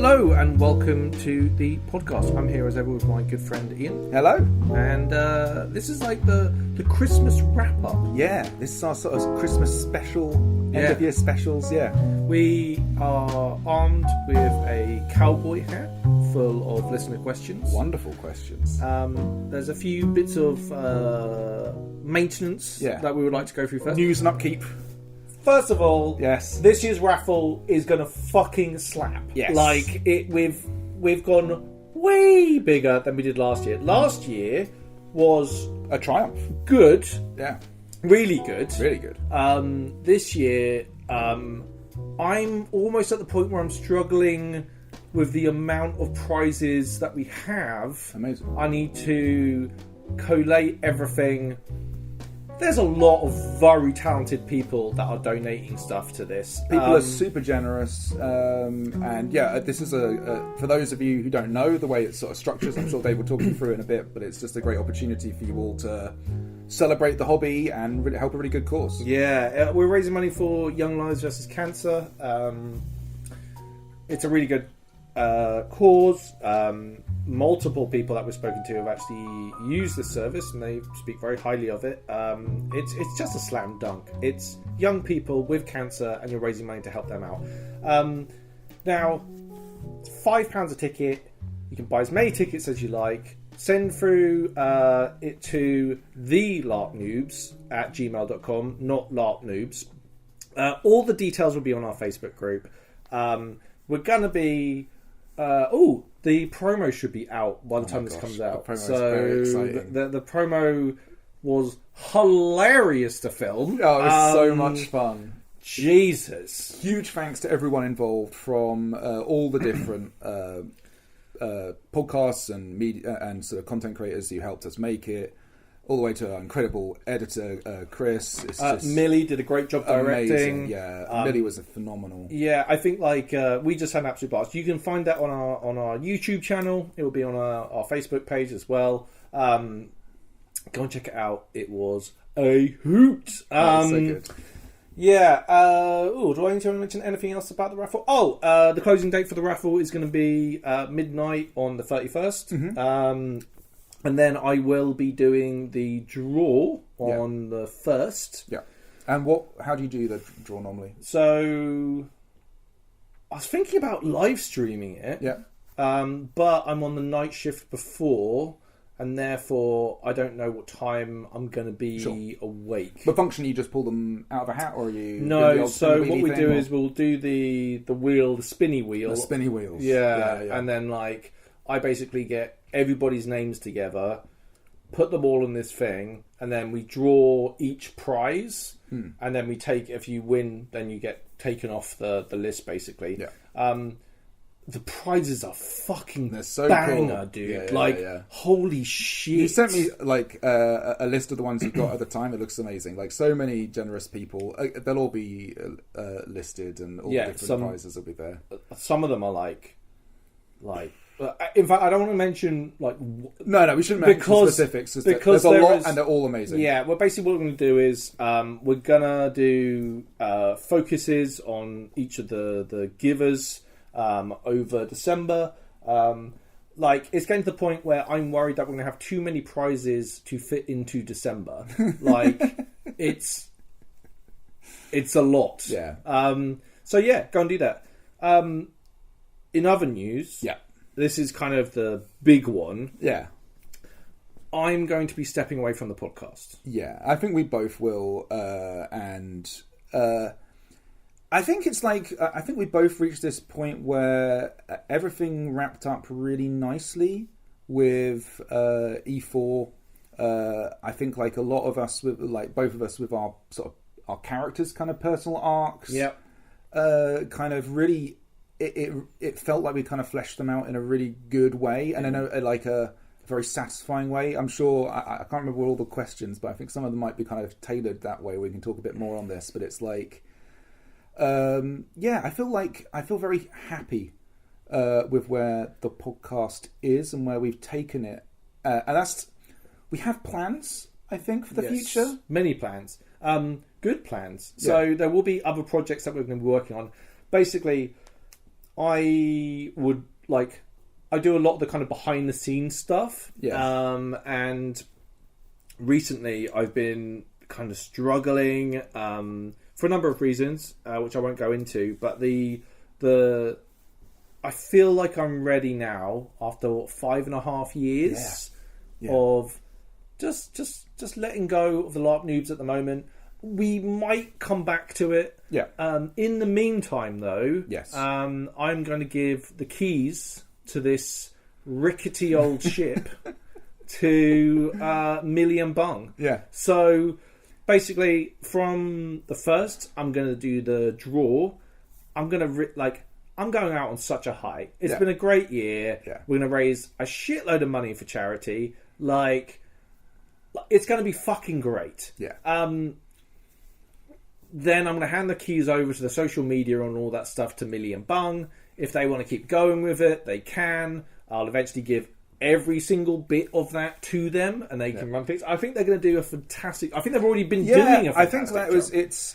Hello and welcome to the podcast. I'm here as ever with my good friend Ian. Hello. And this is like the Christmas wrap-up. Yeah, this is our sort of Christmas special, end-of-year specials, yeah. We are armed with a cowboy hat full of listener questions. Wonderful questions. There's a few bits of maintenance that we would like to go through first. News and upkeep. First of all, yes, this year's raffle is gonna fucking slap. Yes, like we've gone way bigger than we did last year. Last year was a triumph. Good, yeah, really good, really good. This year, I'm almost at the point where I'm struggling with the amount of prizes that we have. Amazing. I need to collate everything. There's a lot of very talented people that are donating stuff to this. People are super generous, and yeah, this is for those of you who don't know the way it sort of structures. I'm sure Dave will talk you through it in a bit, but it's just a great opportunity for you all to celebrate the hobby and really help a really good cause. Yeah, we're raising money for Young Lives versus Cancer. It's a really good cause. Multiple people that we've spoken to have actually used this service and they speak very highly of it. It's just a slam dunk. It's young people with cancer and you're raising money to help them out. Now, it's £5 a ticket. You can buy as many tickets as you like. Send through it to thelarpnoobs@gmail.com, not larpnoobs. All the details will be on our Facebook group. We're going to be... the promo should be out by the time this comes out. The promo is very exciting. The promo was hilarious to film. Oh, it was so much fun. Jesus. Huge thanks to everyone involved from all the different podcasts and media and sort of content creators who helped us make it. All the way to our incredible editor, Chris. It's just Millie did a great job directing. Amazing. Yeah, Millie was phenomenal. Yeah, I think we just had an absolute blast. You can find that on our YouTube channel. It will be on our Facebook page as well. Go and check it out. It was a hoot. So good. Yeah. Do I need to mention anything else about the raffle? The closing date for the raffle is going to be midnight on the 31st. Mm-hmm. And then I will be doing the draw on the 1st. Yeah. And how do you do the draw normally? So, I was thinking about live streaming it. Yeah. But I'm on the night shift before, and therefore I don't know what time I'm going to be awake. But functionally, you just pull them out of a hat, or are you... No, so what we do is we'll do the wheel, the spinny wheel. The spinny wheels. Yeah. And then, I basically get everybody's names together, put them all in this thing, and then we draw each prize, and then if you win, then you get taken off the list, basically. Yeah. The prizes are fucking They're so banger, cool. dude. Yeah. Holy shit. You sent me, a list of the ones you got at the time. It looks amazing. So many generous people. They'll all be listed, and all the different prizes will be there. Some of them are like... in fact, I don't want to mention No, we shouldn't mention specifics. Because there's a lot, and they're all amazing. Yeah, well, basically, what we're going to do is we're gonna do focuses on each of the givers over December. It's getting to the point where I'm worried that we're going to have too many prizes to fit into December. It's a lot. Yeah. So yeah, go and do that. In other news, this is kind of the big one. Yeah. I'm going to be stepping away from the podcast. Yeah, I think we both will. I think it's I think we both reached this point where everything wrapped up really nicely with E4. I think a lot of us, with both of us, with our sort of our characters' kind of personal arcs. Yep. Kind of really. It felt like we kind of fleshed them out in a really good way, and in a very satisfying way. I'm sure I can't remember all the questions, but I think some of them might be kind of tailored that way. We can talk a bit more on this, but it's I feel very happy with where the podcast is and where we've taken it, and we have plans. I think for the future, many plans, good plans. So there will be other projects that we're going to be working on. Basically, I would like. I do a lot of the kind of behind the scenes stuff. Yeah. And recently I've been kind of struggling for a number of reasons, which I won't go into. But the I feel like I'm ready now after 5.5 years of just letting go of the LARP noobs at the moment. We might come back to it. Yeah. In the meantime, though, Yes. I'm going to give the keys to this rickety old ship to Millie and Bung. Yeah. So basically, from the first, I'm going to do the draw. I'm going to I'm going out on such a high. It's been a great year. Yeah. We're going to raise a shitload of money for charity. It's going to be fucking great. Yeah. Then I'm going to hand the keys over to the social media and all that stuff to Millie and Bung. If they want to keep going with it, they can. I'll eventually give every single bit of that to them, and they can run things. I think they're going to do a fantastic. I think they've already been doing a fantastic I think that job. it's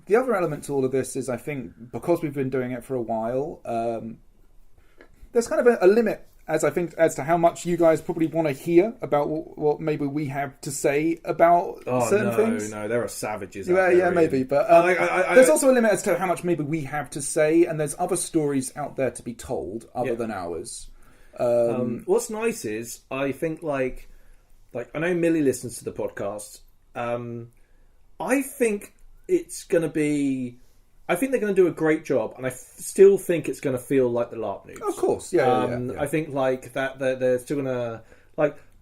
the other element to all of this is I think because we've been doing it for a while, there's kind of a limit as to how much you guys probably want to hear about what maybe we have to say about certain things. No, there are savages. Yeah, out there, yeah, really. maybe, but there's also a limit as to how much maybe we have to say, and there's other stories out there to be told other than ours. What's nice is I think like I know Millie listens to the podcast. I think it's going to be. I think they're going to do a great job, and I still think it's going to feel like the LARP Noobs. Of course, yeah. I think like that they're still going to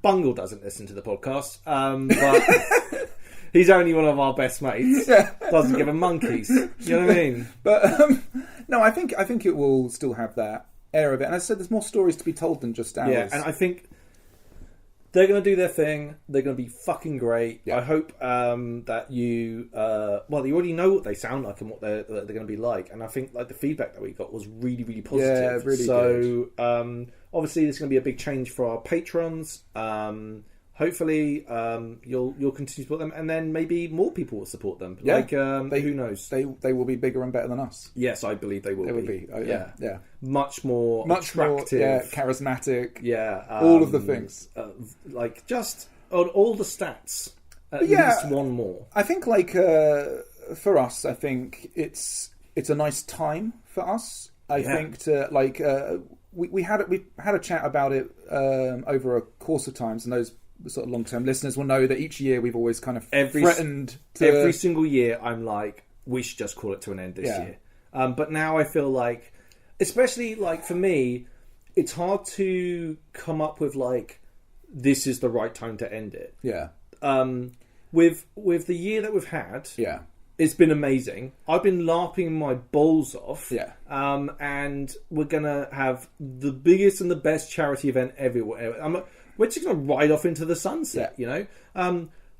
Bungle doesn't listen to the podcast, but he's only one of our best mates. Yeah. Doesn't give a monkeys. You know what I mean? But no, I think it will still have that air of it. And as I said, there's more stories to be told than just ours. Yeah, and I think they're going to do their thing. They're going to be fucking great. Yeah. I hope that you... you already know what they sound like and what they're going to be like. And I think like the feedback that we got was really, really positive. Yeah, really good. So, obviously, there's going to be a big change for our patrons. Hopefully, you'll continue to support them, and then maybe more people will support them. Yeah. Who knows? They will be bigger and better than us. Yes, I believe they will be. They will be. Oh, yeah. Much more attractive. More, charismatic. Yeah. All of the things. Just on all the stats. At least one more. I think for us, I think it's a nice time for us. I think to we had a chat about it over a course of times, and those sort of long-term listeners will know that each year we've always kind of threatened to... Every single year I'm like, we should just call it to an end this year. But now I feel like, especially for me, it's hard to come up with this is the right time to end it. Yeah. With the year that we've had, it's been amazing. I've been LARPing my balls off. Yeah. And we're gonna have the biggest and the best charity event everywhere. We're just going to ride off into the sunset, you know?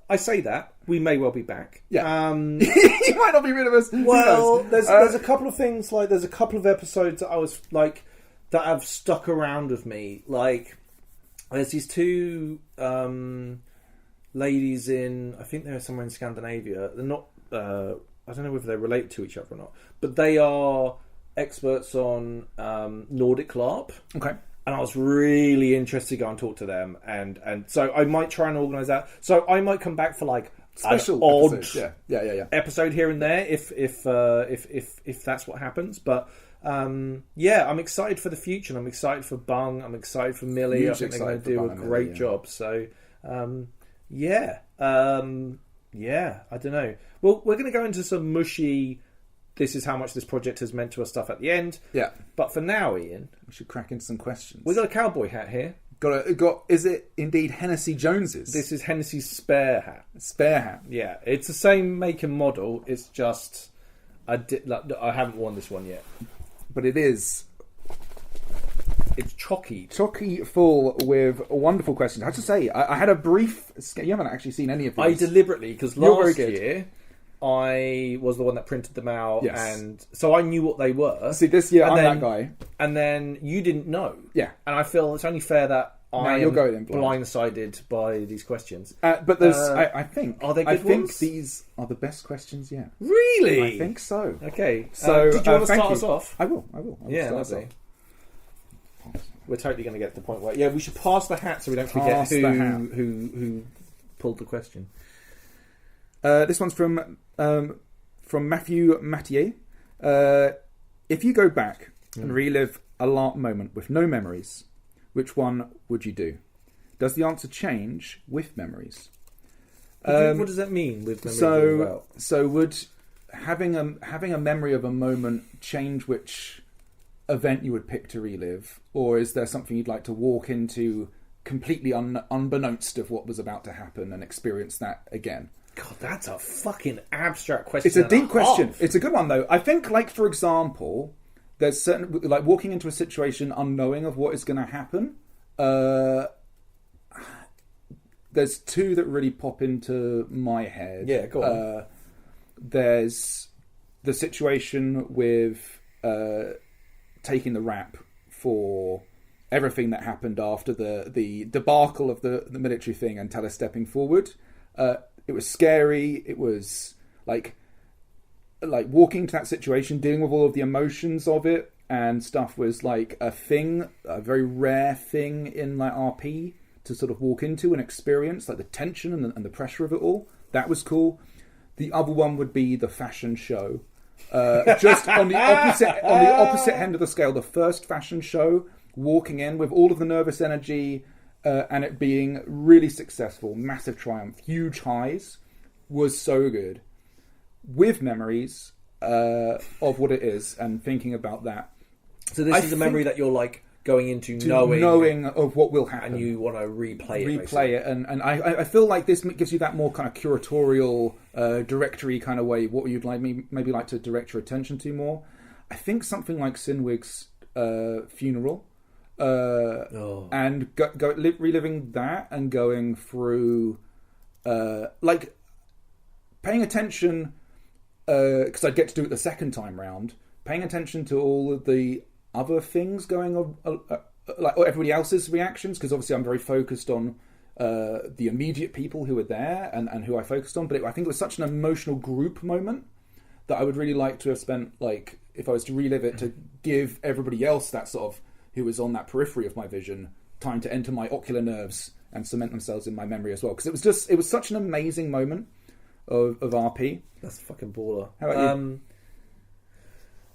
I say that. We may well be back. Yeah. You might not be rid of us. Well, there's a couple of things, there's a couple of episodes that I was, that have stuck around with me. There's these two ladies I think they're somewhere in Scandinavia. They're not, I don't know whether they're related to each other or not, but they are experts on Nordic LARP. Okay. And I was really interested to go and talk to them, and so I might try and organise that. So I might come back for special an odd episode here and there if that's what happens. But I'm excited for the future, and I'm excited for Bung. I'm excited for Millie. I think they're going to do a great job. So I don't know. Well, we're going to go into some mushy. This is how much this project has meant to us stuff at the end. Yeah. But for now, Ian, we should crack into some questions. We've got a cowboy hat here. Is it indeed Hennessy Jones's? This is Hennessy's spare hat. Spare hat. Yeah. It's the same make and model. It's just I haven't worn this one yet. But it is. It's chocky full with wonderful questions. I have to say, I had a brief... You haven't actually seen any of these. I deliberately, because last year... I was the one that printed them out, and so I knew what they were. See, this year I'm that guy. And then you didn't know. Yeah. And I feel it's only fair that I you're am going in blind. blindsided by these questions. But there's, I think, are they good I think ones? these are the best questions yet. Really? I think so. Okay. So, did you want to thank start you. us off? I will. Yeah, start us lovely. off. We're totally going to get to the point where we should pass the hat so we don't forget Pass the hat. who pulled the question. This one's from Matthew Mathieu. If you go back and relive a LARP moment with no memories, which one would you do? Does the answer change with memories? What does that mean with memories as well? So would having a memory of a moment change which event you would pick to relive, or is there something you'd like to walk into completely unbeknownst of what was about to happen and experience that again? God, that's a fucking abstract question. It's a deep question. It's a good one though. I think, like, for example, there's certain, like, walking into a situation unknowing of what is going to happen. There's two that really pop into my head. Yeah, go on. There's the situation with taking the rap for everything that happened after the debacle of the military thing and telestepping forward. It was scary. It was like walking into that situation, dealing with all of the emotions of it and stuff was like a very rare thing in like RP to sort of walk into and experience, like the tension and the pressure of it all. That was cool. The other one would be the fashion show. Just on the opposite end of the scale, the first fashion show, walking in with all of the nervous energy and it being really successful, massive triumph, huge highs, was so good. With memories of what it is and thinking about that. So this is a memory that you're like going into knowing of what will happen, and you want to replay it, and I feel like this gives you that more kind of curatorial, directory kind of way. What you'd maybe like to direct your attention to more. I think something like Sinwig's funeral, and reliving that and going through, like paying attention, because I'd get to do it the second time round. Paying attention to all of the other things going on, like everybody else's reactions, because obviously I'm very focused on the immediate people who were there and who I focused on. But I think it was such an emotional group moment that I would really like to have spent, like, if I was to relive it, to give everybody else that sort of, who was on that periphery of my vision, time to enter my ocular nerves and cement themselves in my memory as well. Because it was such an amazing moment of RP. That's fucking baller. How about you?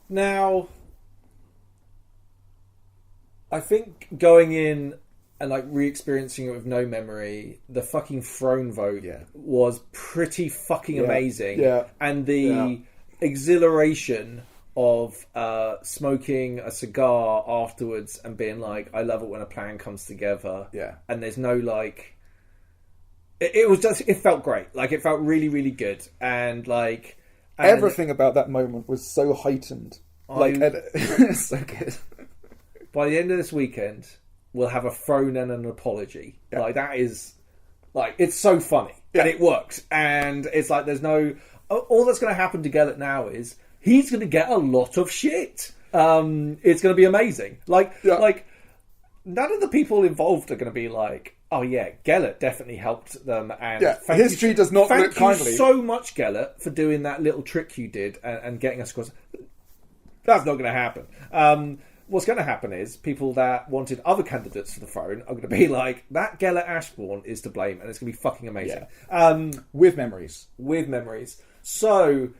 Now, I think going in and like re-experiencing it with no memory, the fucking throne vote was pretty fucking amazing. Yeah. And the exhilaration of smoking a cigar afterwards and being like, I love it when a plan comes together. Yeah. And there's no like... It felt great. Like, it felt really, really good. And like... Everything about that moment was so heightened. It's so good. By the end of this weekend, we'll have a throne and an apology. Yeah. Like, that is... Like, it's so funny. Yeah. And it works. And it's like, there's no... All that's going to happen to Gellert now is he's going to get a lot of shit. It's going to be amazing. Like, none of the people involved are going to be like, oh yeah, Gellert definitely helped them. And history does not look kindly. Thank you so much, Gellert, for doing that little trick you did and getting us across. That's not going to happen. What's going to happen is people that wanted other candidates for the throne are going to be like, that Gellert Ashbourne is to blame, and it's going to be fucking amazing. Yeah. With memories. So,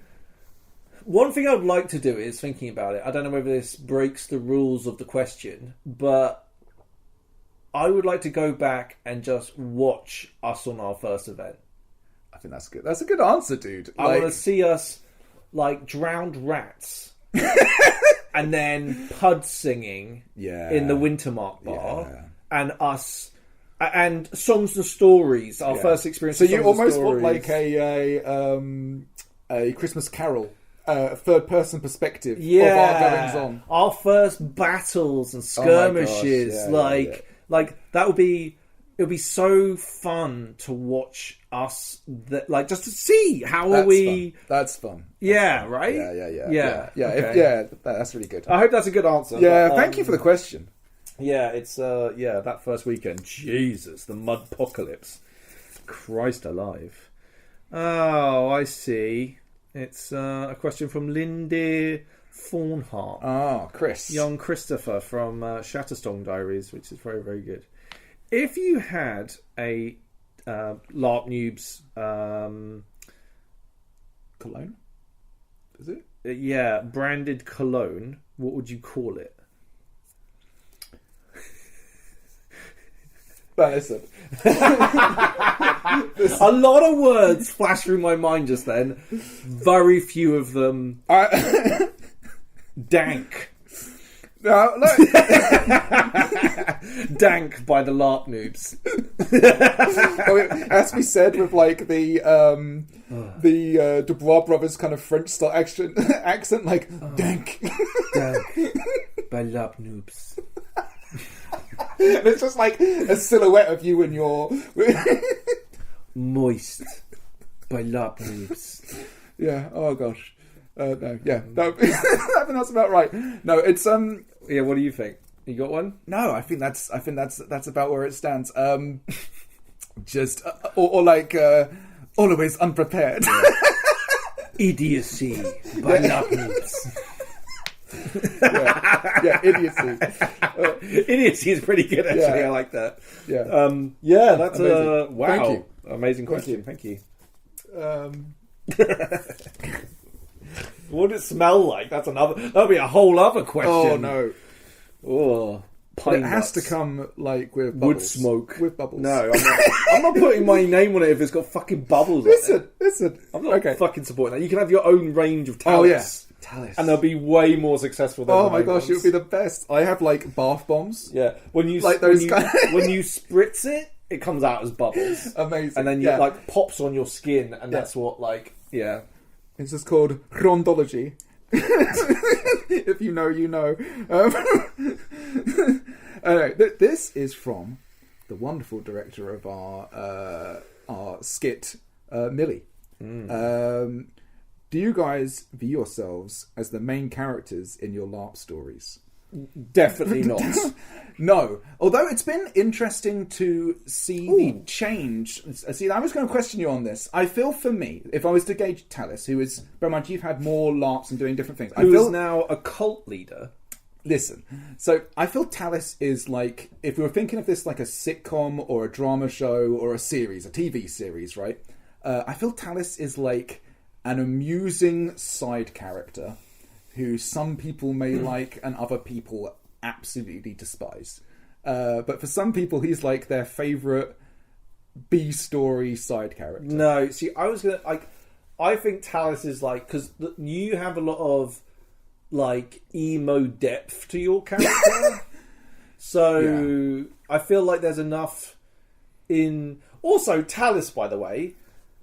one thing I would like to do is, thinking about it, I don't know whether this breaks the rules of the question, but I would like to go back and just watch us on our first event. I think that's good. That's a good answer, dude. I want to see us like drowned rats. And then Pud singing in the Wintermark bar, and us, and Songs and Stories, our first experience. So you almost want like a Christmas Carol, third person perspective of our goings on. Our first battles and skirmishes, like that would be. It would be so fun to watch us, just to see how we. That's fun. Yeah, right. Yeah. Okay. That's really good. I hope that's a good answer. Yeah, thank you for the question. Yeah, it's that first weekend. Jesus, the mud apocalypse. Christ alive. Oh, I see. It's a question from Lindy Fawnhart. Ah, Chris. Young Christopher from Shatterstone Diaries, which is very, very good. If you had a LARP Noobs cologne? Is it? Branded cologne, what would you call it? But listen. A lot of words flashed through my mind just then. Very few of them. Dank. No, look. Dank by the LARP Noobs. As we said with like the Dubois brothers kind of French style accent, like dank. Dank by LARP Noobs. And it's just like a silhouette of you and your moist by LARP Noobs. Yeah. Oh gosh. No. Yeah. No. I think that's about right. No. It's Yeah. What do you think? You got one? No. I think that's about where it stands. Just or like always unprepared. Yeah. Idiocy by LARP Noobs. Yeah, idiocy. Idiocy is pretty good, actually. Yeah. I like that. Yeah, that's amazing. wow. Thank you. Amazing question. Thank you. What would it smell like? That'll be a whole other question. Oh no. Oh, But it has to come like with bubbles. wood smoke With bubbles. No, I'm not putting my name on it if it's got fucking bubbles. Listen. I'm not fucking supporting that. You can have your own range of talents. Oh yeah. Talus. And they'll be way more successful than Oh the my main gosh, ones. it would be the best. I have like bath bombs. Yeah, when you Like when those you, guys. when you spritz it, it comes out as bubbles, Amazing. and then you like pops on your skin, and that's what It's just called rondology. If you know, you know. Anyway, this is from the wonderful director of our skit, Millie. Do you guys view yourselves as the main characters in your LARP stories? Definitely not. No. Although it's been interesting to see the change. See, I was going to question you on this. I feel for me, if I was to gauge Talus, who is, bear in mind, you've had more LARPs and doing different things. Who is now a cult leader. Listen, so I feel Talus is like, if we were thinking of this like a sitcom or a drama show or a series, a TV series, right? I feel Talus is like an amusing side character who some people may like and other people absolutely despise. But for some people, he's like their favourite B-story side character. No, see, I think Talus is like, because you have a lot of like emo depth to your character. So I feel like there's enough in. Also, Talus, by the way,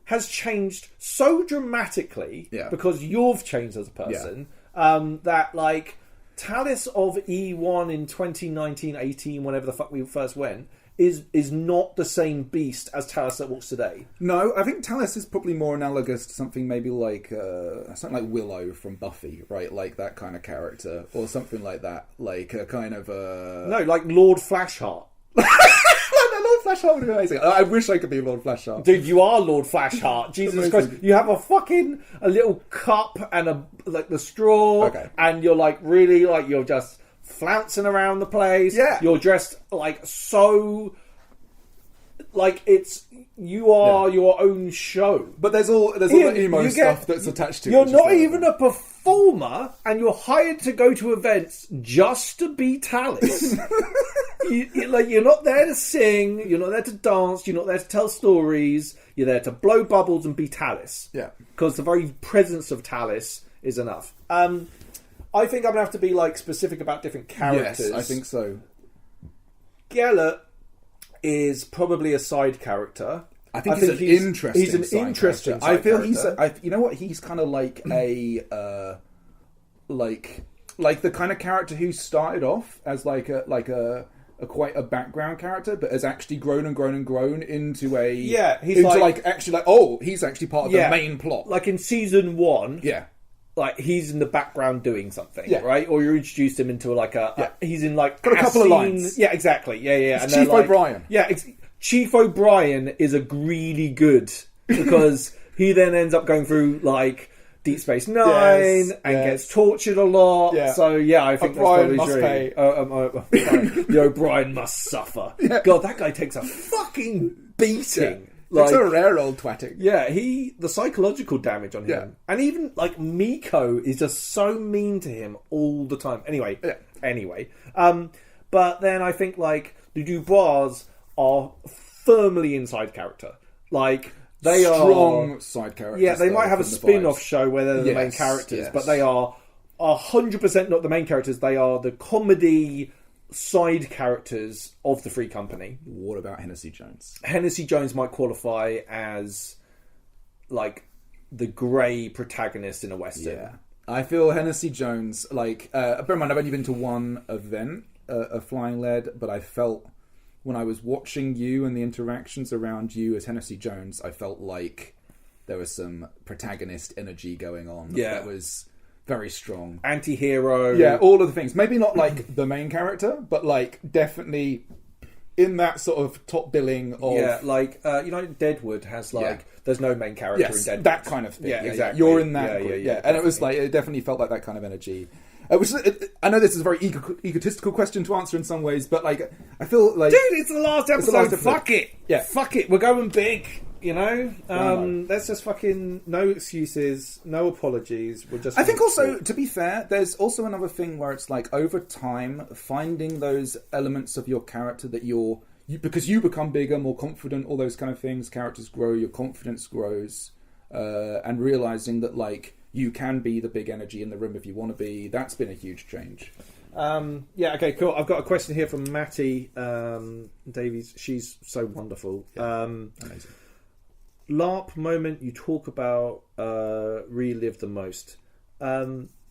has changed so dramatically because you've changed as a person that like Talus of E1 in 2019-18, whenever the fuck we first went, is not the same beast as Talus that walks today. No, I think Talus is probably more analogous to something maybe like something like Willow from Buffy, right? Like that kind of character, or something like that, like a kind of no, like Lord Flashheart. Lord Flashheart would be amazing. I wish I could be Lord Flashheart. Dude, you are Lord Flashheart. Jesus Christ. You have a little cup and the straw, and you're like really like you're just flouncing around the place. Yeah. You're dressed like so like you are your own show. But there's all the emo stuff that's attached to it. You're not even a performer, and you're hired to go to events just to be Talus. You're not there to sing, you're not there to dance, you're not there to tell stories, you're there to blow bubbles and be Talus. Yeah. Because the very presence of Talus is enough. I think I'm going to have to be like specific about different characters. Yes, I think so. Gellert is probably a side character. I think he's an interesting He's an interesting character. I feel character. you know what? He's kind of like a like the kind of character who started off as like a quite a background character, but has actually grown and grown and grown into a he's he's actually part of the main plot. Like in season 1, like he's in the background doing something, right? Or you introduced him into like he's in like got a couple of lines. Yeah, exactly. Yeah. It's Chief O'Brien. Yeah, Chief O'Brien is a really good because he then ends up going through like Deep Space Nine and gets tortured a lot. Yeah. So I think O'Brien that's probably true. The O'Brien must suffer. Yeah. God, that guy takes a fucking beating. Yeah. Like, it's a rare old twatting. Yeah, the psychological damage on him. And even, like, Miko is just so mean to him all the time. Anyway. But then I think, like, the Dubois are firmly inside character. Like, they strong side characters. Yeah, they might have a spin-off show where they're the main characters, but they are 100% not the main characters. They are the comedy side characters of the Free Company. What about Hennessy Jones? Hennessy Jones might qualify as like the grey protagonist in a western. Yeah, I feel Hennessy Jones. Like, bear in mind, I've only been to one event, a Flying Lead, but I felt when I was watching you and the interactions around you as Hennessy Jones, I felt like there was some protagonist energy going on. Yeah, that was very strong. Anti-hero. Yeah, all of the things. Maybe not like the main character, but like definitely in that sort of top billing of... Yeah, like, Deadwood has like... There's no main character in Deadwood. That kind of thing. Yeah, exactly. You're in that group. Yeah. And it was like, it definitely felt like that kind of energy. I know this is a very egotistical question to answer in some ways, but like, I feel like... Dude, it's the last episode. Fuck it. Yeah. Fuck it. We're going big. You know, let's just fucking no excuses, no apologies. We're just. I think also, to be fair, there's also another thing where it's like over time finding those elements of your character that you because you become bigger, more confident, all those kind of things. Characters grow, your confidence grows, and realizing that like you can be the big energy in the room if you want to be. That's been a huge change. Okay, cool. I've got a question here from Matty Davies. She's so wonderful. Amazing. LARP moment you talk about relive the most.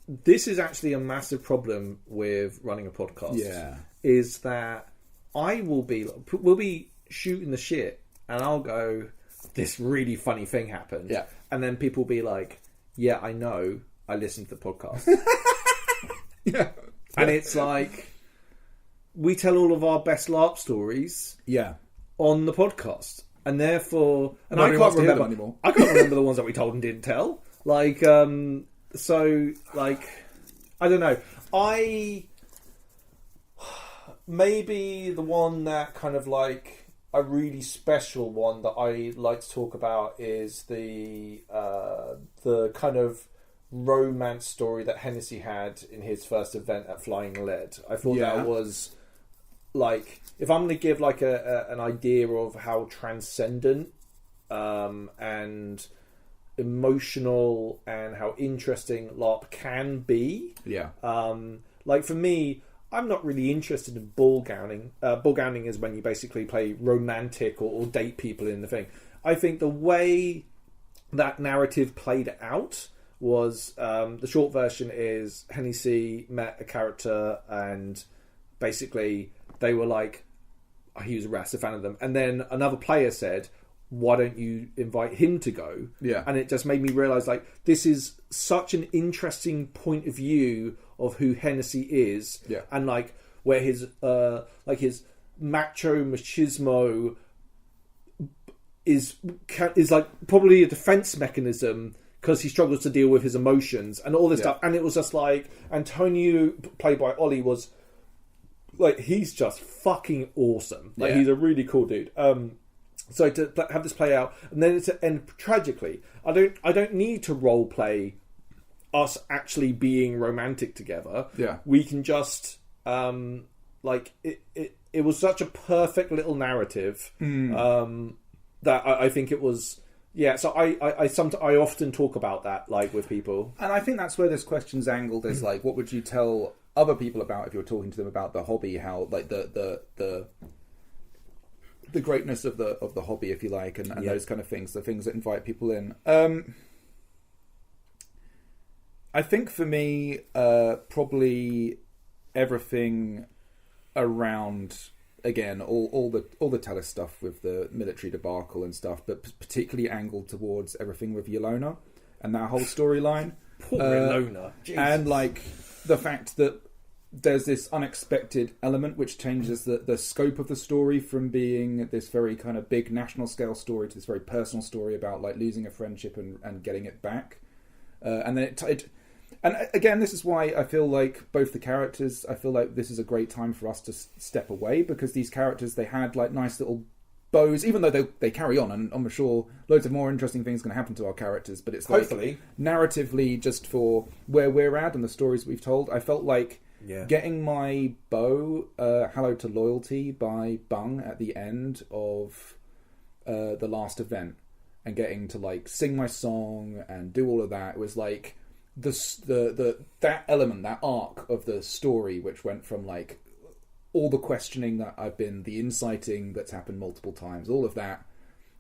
This is actually a massive problem with running a podcast. Yeah, is that we'll be shooting the shit and I'll go, this really funny thing happened. Yeah, and then people will be like, yeah, I know. I listened to the podcast. Yeah, and it's like we tell all of our best LARP stories. Yeah, on the podcast. And therefore, and I can't remember anymore. I can't remember the ones that we told and didn't tell. Like, so, like, I don't know. Maybe the one that kind of like a really special one that I like to talk about is the kind of romance story that Hennessy had in his first event at Flying Lead. I thought that was like, if I'm going to give like an idea of how transcendent and emotional and how interesting LARP can be. Yeah. Like for me, I'm not really interested in ball gowning. Ball gowning is when you basically play romantic or date people in the thing. I think the way that narrative played out was the short version is Hennessy met a character and basically they were like, he was a massive fan of them. And then another player said, why don't you invite him to go? Yeah. And it just made me realise, like, this is such an interesting point of view of who Hennessy is. Yeah. And, like, where his macho machismo is like, probably a defence mechanism because he struggles to deal with his emotions and all this stuff. And it was just like, Antonio, played by Ollie, was... like, he's just fucking awesome. Like, he's a really cool dude. So to have this play out, and then to end tragically, I don't need to role play us actually being romantic together. Yeah, we can just like it was such a perfect little narrative that I think it was. Yeah, so I often talk about that, like, with people, and I think that's where this question's angled is like, what would you tell other people about if you're talking to them about the hobby? How, like, the greatness of the hobby, if you like, and those kind of things, the things that invite people in. I think for me, probably everything around, again, all the Telus stuff with the military debacle and stuff, but particularly angled towards everything with Yelona and that whole storyline. Poor Ilona. And like the fact that there's this unexpected element which changes the scope of the story from being this very kind of big national scale story to this very personal story about like losing a friendship and getting it back. And then and again, this is why I feel like both the characters, I feel like this is a great time for us to step away, because these characters, they had like nice little bows, even though they carry on, and I'm sure loads of more interesting things can happen to our characters, but it's like hopefully narratively just for where we're at and the stories we've told. I felt like getting my bow, Hallowed to Loyalty by Bung at the end of the last event, and getting to like sing my song and do all of that, it was like that element, that arc of the story, which went from like all the questioning that I've been, the inciting that's happened multiple times, all of that,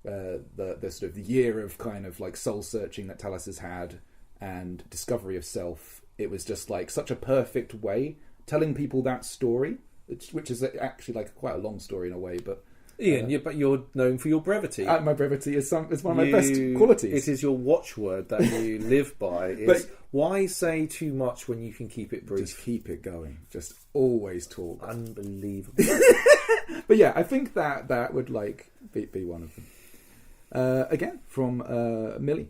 the sort of the year of kind of like soul searching that Talis has had and discovery of self. It was just like such a perfect way telling people that story, which is actually like quite a long story in a way, but Ian, but you're known for your brevity. My brevity is one of my best qualities. It is your watchword that you live by. Is why say too much when you can keep it brief? Just keep it going. Just always talk. Unbelievable. But yeah, I think that would like be one of them. Again, from Millie.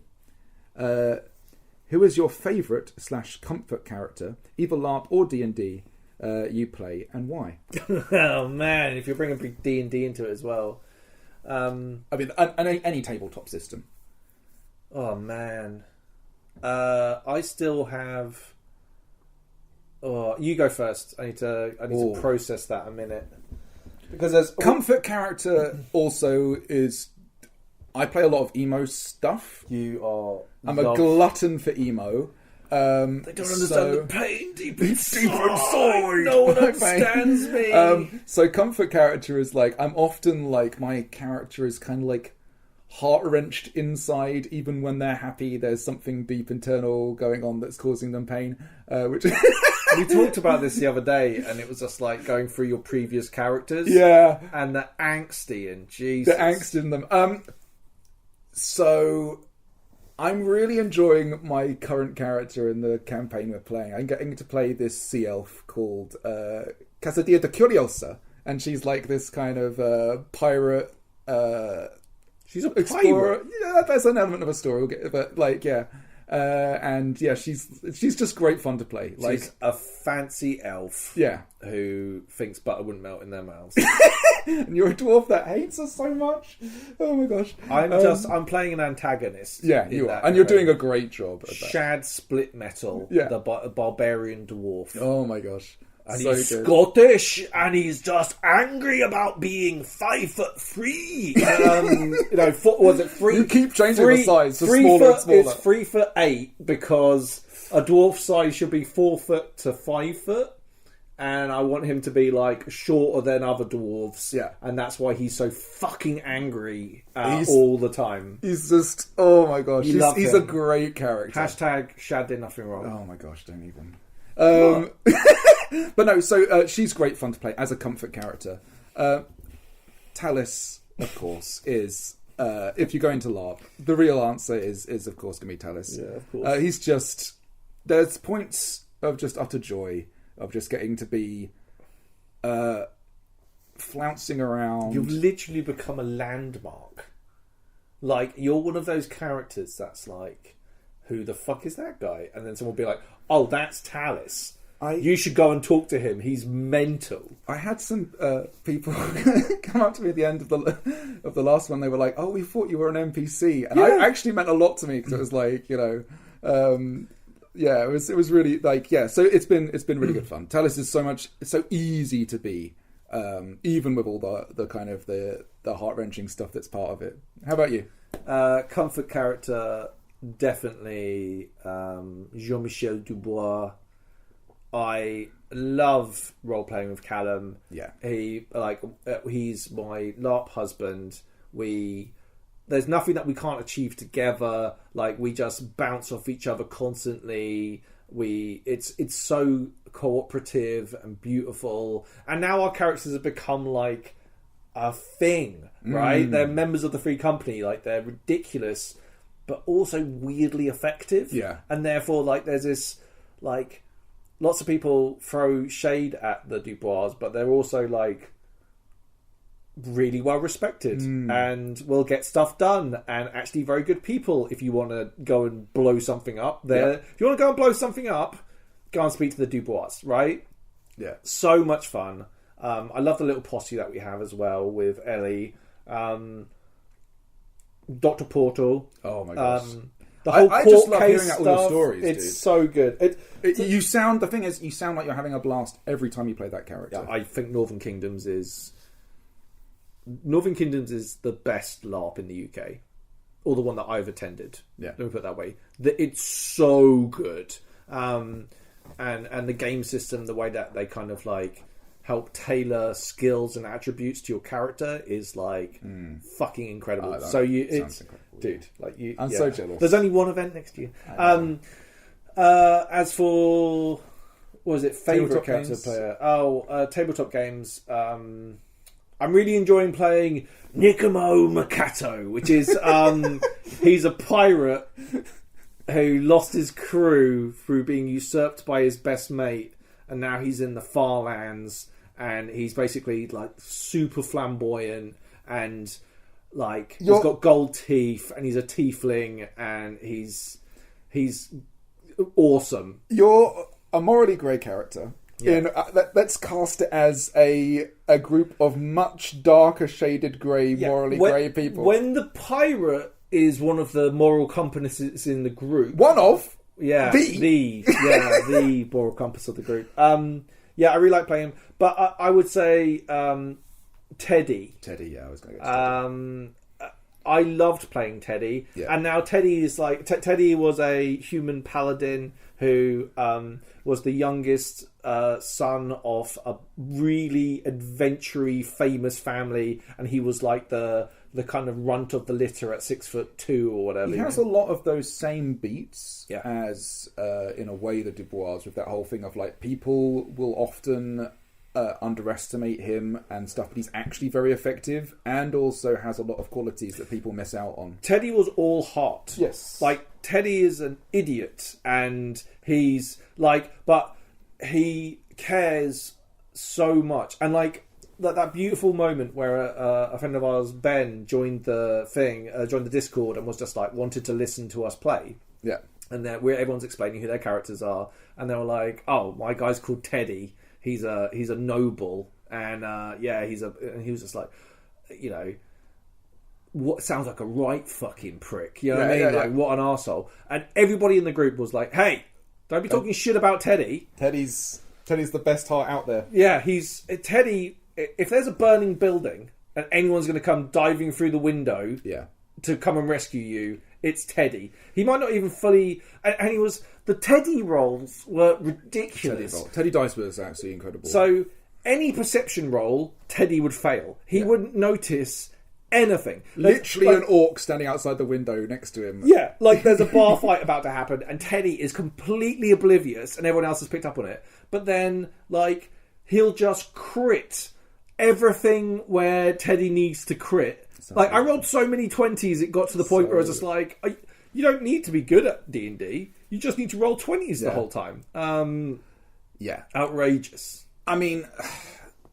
Who is your favourite / comfort character, either LARP or D&D, you play, and why? Oh man, if you're bringing D&D into it as well. I mean, any tabletop system. Oh man, I still have. Oh, you go first. I need to process that a minute, because there's comfort character. Also, is I play a lot of emo stuff. I'm a glutton for emo. They don't understand the pain deep inside. No one understands me. So comfort character is like, I'm often like, my character is kind of like heart-wrenched inside. Even when they're happy, there's something deep internal going on that's causing them pain. Which we talked about this the other day, and it was just like going through your previous characters. Yeah. And the angst in, Jesus. The angst in them. So I'm really enjoying my current character in the campaign we're playing. I'm getting to play this sea elf called Casadia de Curiosa, and she's like this kind of pirate. She's a explorer. pirate. Yeah, there's an element of a story, but like, yeah. And yeah, she's just great fun to play. Like, she's a fancy elf, yeah, who thinks butter wouldn't melt in their mouths. And you're a dwarf that hates her so much. Oh my gosh! I'm playing an antagonist. Yeah, you are, and you're doing a great job at that. Shad Split Metal, yeah, the barbarian dwarf. Oh my gosh! And so he's good. Scottish, and he's just angry about being 5'3". Was it 3? You keep changing the size to 3 smaller and smaller. It's 3'8" because a dwarf size should be 4 foot to 5 foot, and I want him to be like shorter than other dwarves. Yeah, and that's why he's so fucking angry all the time. He's just, oh my gosh, he's a great character. Hashtag Shad did nothing wrong. Oh my gosh, don't even. But no, so she's great fun to play as a comfort character. Talis, of course, is if you're going to LARP, the real answer is of course going to be Talis. Yeah, of course. He's just, there's points of just utter joy of just getting to be flouncing around. You've literally become a landmark. Like, you're one of those characters that's like, who the fuck is that guy? And then someone will be like, oh, that's Talis. You should go and talk to him. He's mental. I had some people come up to me at the end of the last one. They were like, "Oh, we thought you were an NPC," and I actually meant a lot to me because it was like, it was really like, yeah. So it's been really good fun. Talis is it's so easy to be, even with all the kind of the heart-wrenching stuff that's part of it. How about you? Comfort character, definitely Jean-Michel Dubois. I love role playing with Callum. Yeah, he's my LARP husband. There's nothing that we can't achieve together. Like, we just bounce off each other constantly. It's so cooperative and beautiful. And now our characters have become like a thing, right? They're members of the Free Company. Like, they're ridiculous. but also weirdly effective. Yeah. And therefore, like, there's this, like, lots of people throw shade at the Dubois, but they're also, like, really well respected and will get stuff done and actually very good people if you want to go and blow something up. If you want to go and blow something up, go and speak to the Dubois, right? Yeah. So much fun. I love the little posse that we have as well with Ellie, Dr. Portal. Oh my gosh. The whole I court just love case hearing out all stuff. your stories, It's dude. so good. You sound. The thing is, you sound like you're having a blast every time you play that character. I think Northern Kingdoms is the best LARP in the UK, or the one that I've attended. Yeah. Let me put it that way. It's so good, and the game system, the way that they kind of like help tailor skills and attributes to your character is like fucking incredible. Oh, so incredible. Dude, like you. I'm so jealous. There's only one event next year. As for what was it? Favorite Tabletop character games? player? Tabletop games. I'm really enjoying playing Nicomo Makato, which is he's a pirate who lost his crew through being usurped by his best mate, and now he's in the far lands, and he's basically like super flamboyant and like he's got gold teeth, and he's a tiefling, and he's awesome. You're a morally grey character. Yeah. Let's cast it as a group of much darker shaded grey, morally grey people. When the pirate is one of the moral compasses in the group. One of? The moral compass of the group. I really like playing him. But I would say Teddy. Teddy, I was going to go to Teddy. I loved playing Teddy. Yeah. And now Teddy is like... Teddy was a human paladin who was the youngest son of a really adventure-y, famous family, and he was like the kind of runt of the litter at 6'2" or whatever. He has a lot of those same beats Yeah. as, in a way, the Dubois, with that whole thing of like people will often underestimate him and stuff, but he's actually very effective and also has a lot of qualities that people miss out on. Teddy was all heart. Yes. Like, Teddy is an idiot, and he's like, but he cares so much. And like, that beautiful moment where a friend of ours, Ben, joined the Discord and was just like, wanted to listen to us play. Yeah. And then everyone's explaining who their characters are, and they were like, "Oh, my guy's called Teddy. He's a noble, and and he was just like, you know, what sounds like a right fucking prick, you know what I mean? Like, what an arsehole." And everybody in the group was like, "Hey, don't be talking shit about Teddy. Teddy's the best heart out there." Yeah, he's Teddy. If there's a burning building and anyone's going to come diving through the window, to come and rescue you, it's Teddy. He might not even fully... And he was... The Teddy rolls were ridiculous. Teddy Dice was actually incredible. So, any perception roll, Teddy would fail. He wouldn't notice anything. Literally an orc standing outside the window next to him. Yeah, like there's a bar fight about to happen, and Teddy is completely oblivious, and everyone else has picked up on it. But then, like, he'll just crit everything where Teddy needs to crit. Like, I rolled so many 20s, it got to the point where I was just like, you don't need to be good at D&D. You just need to roll 20s the whole time. Outrageous. I mean,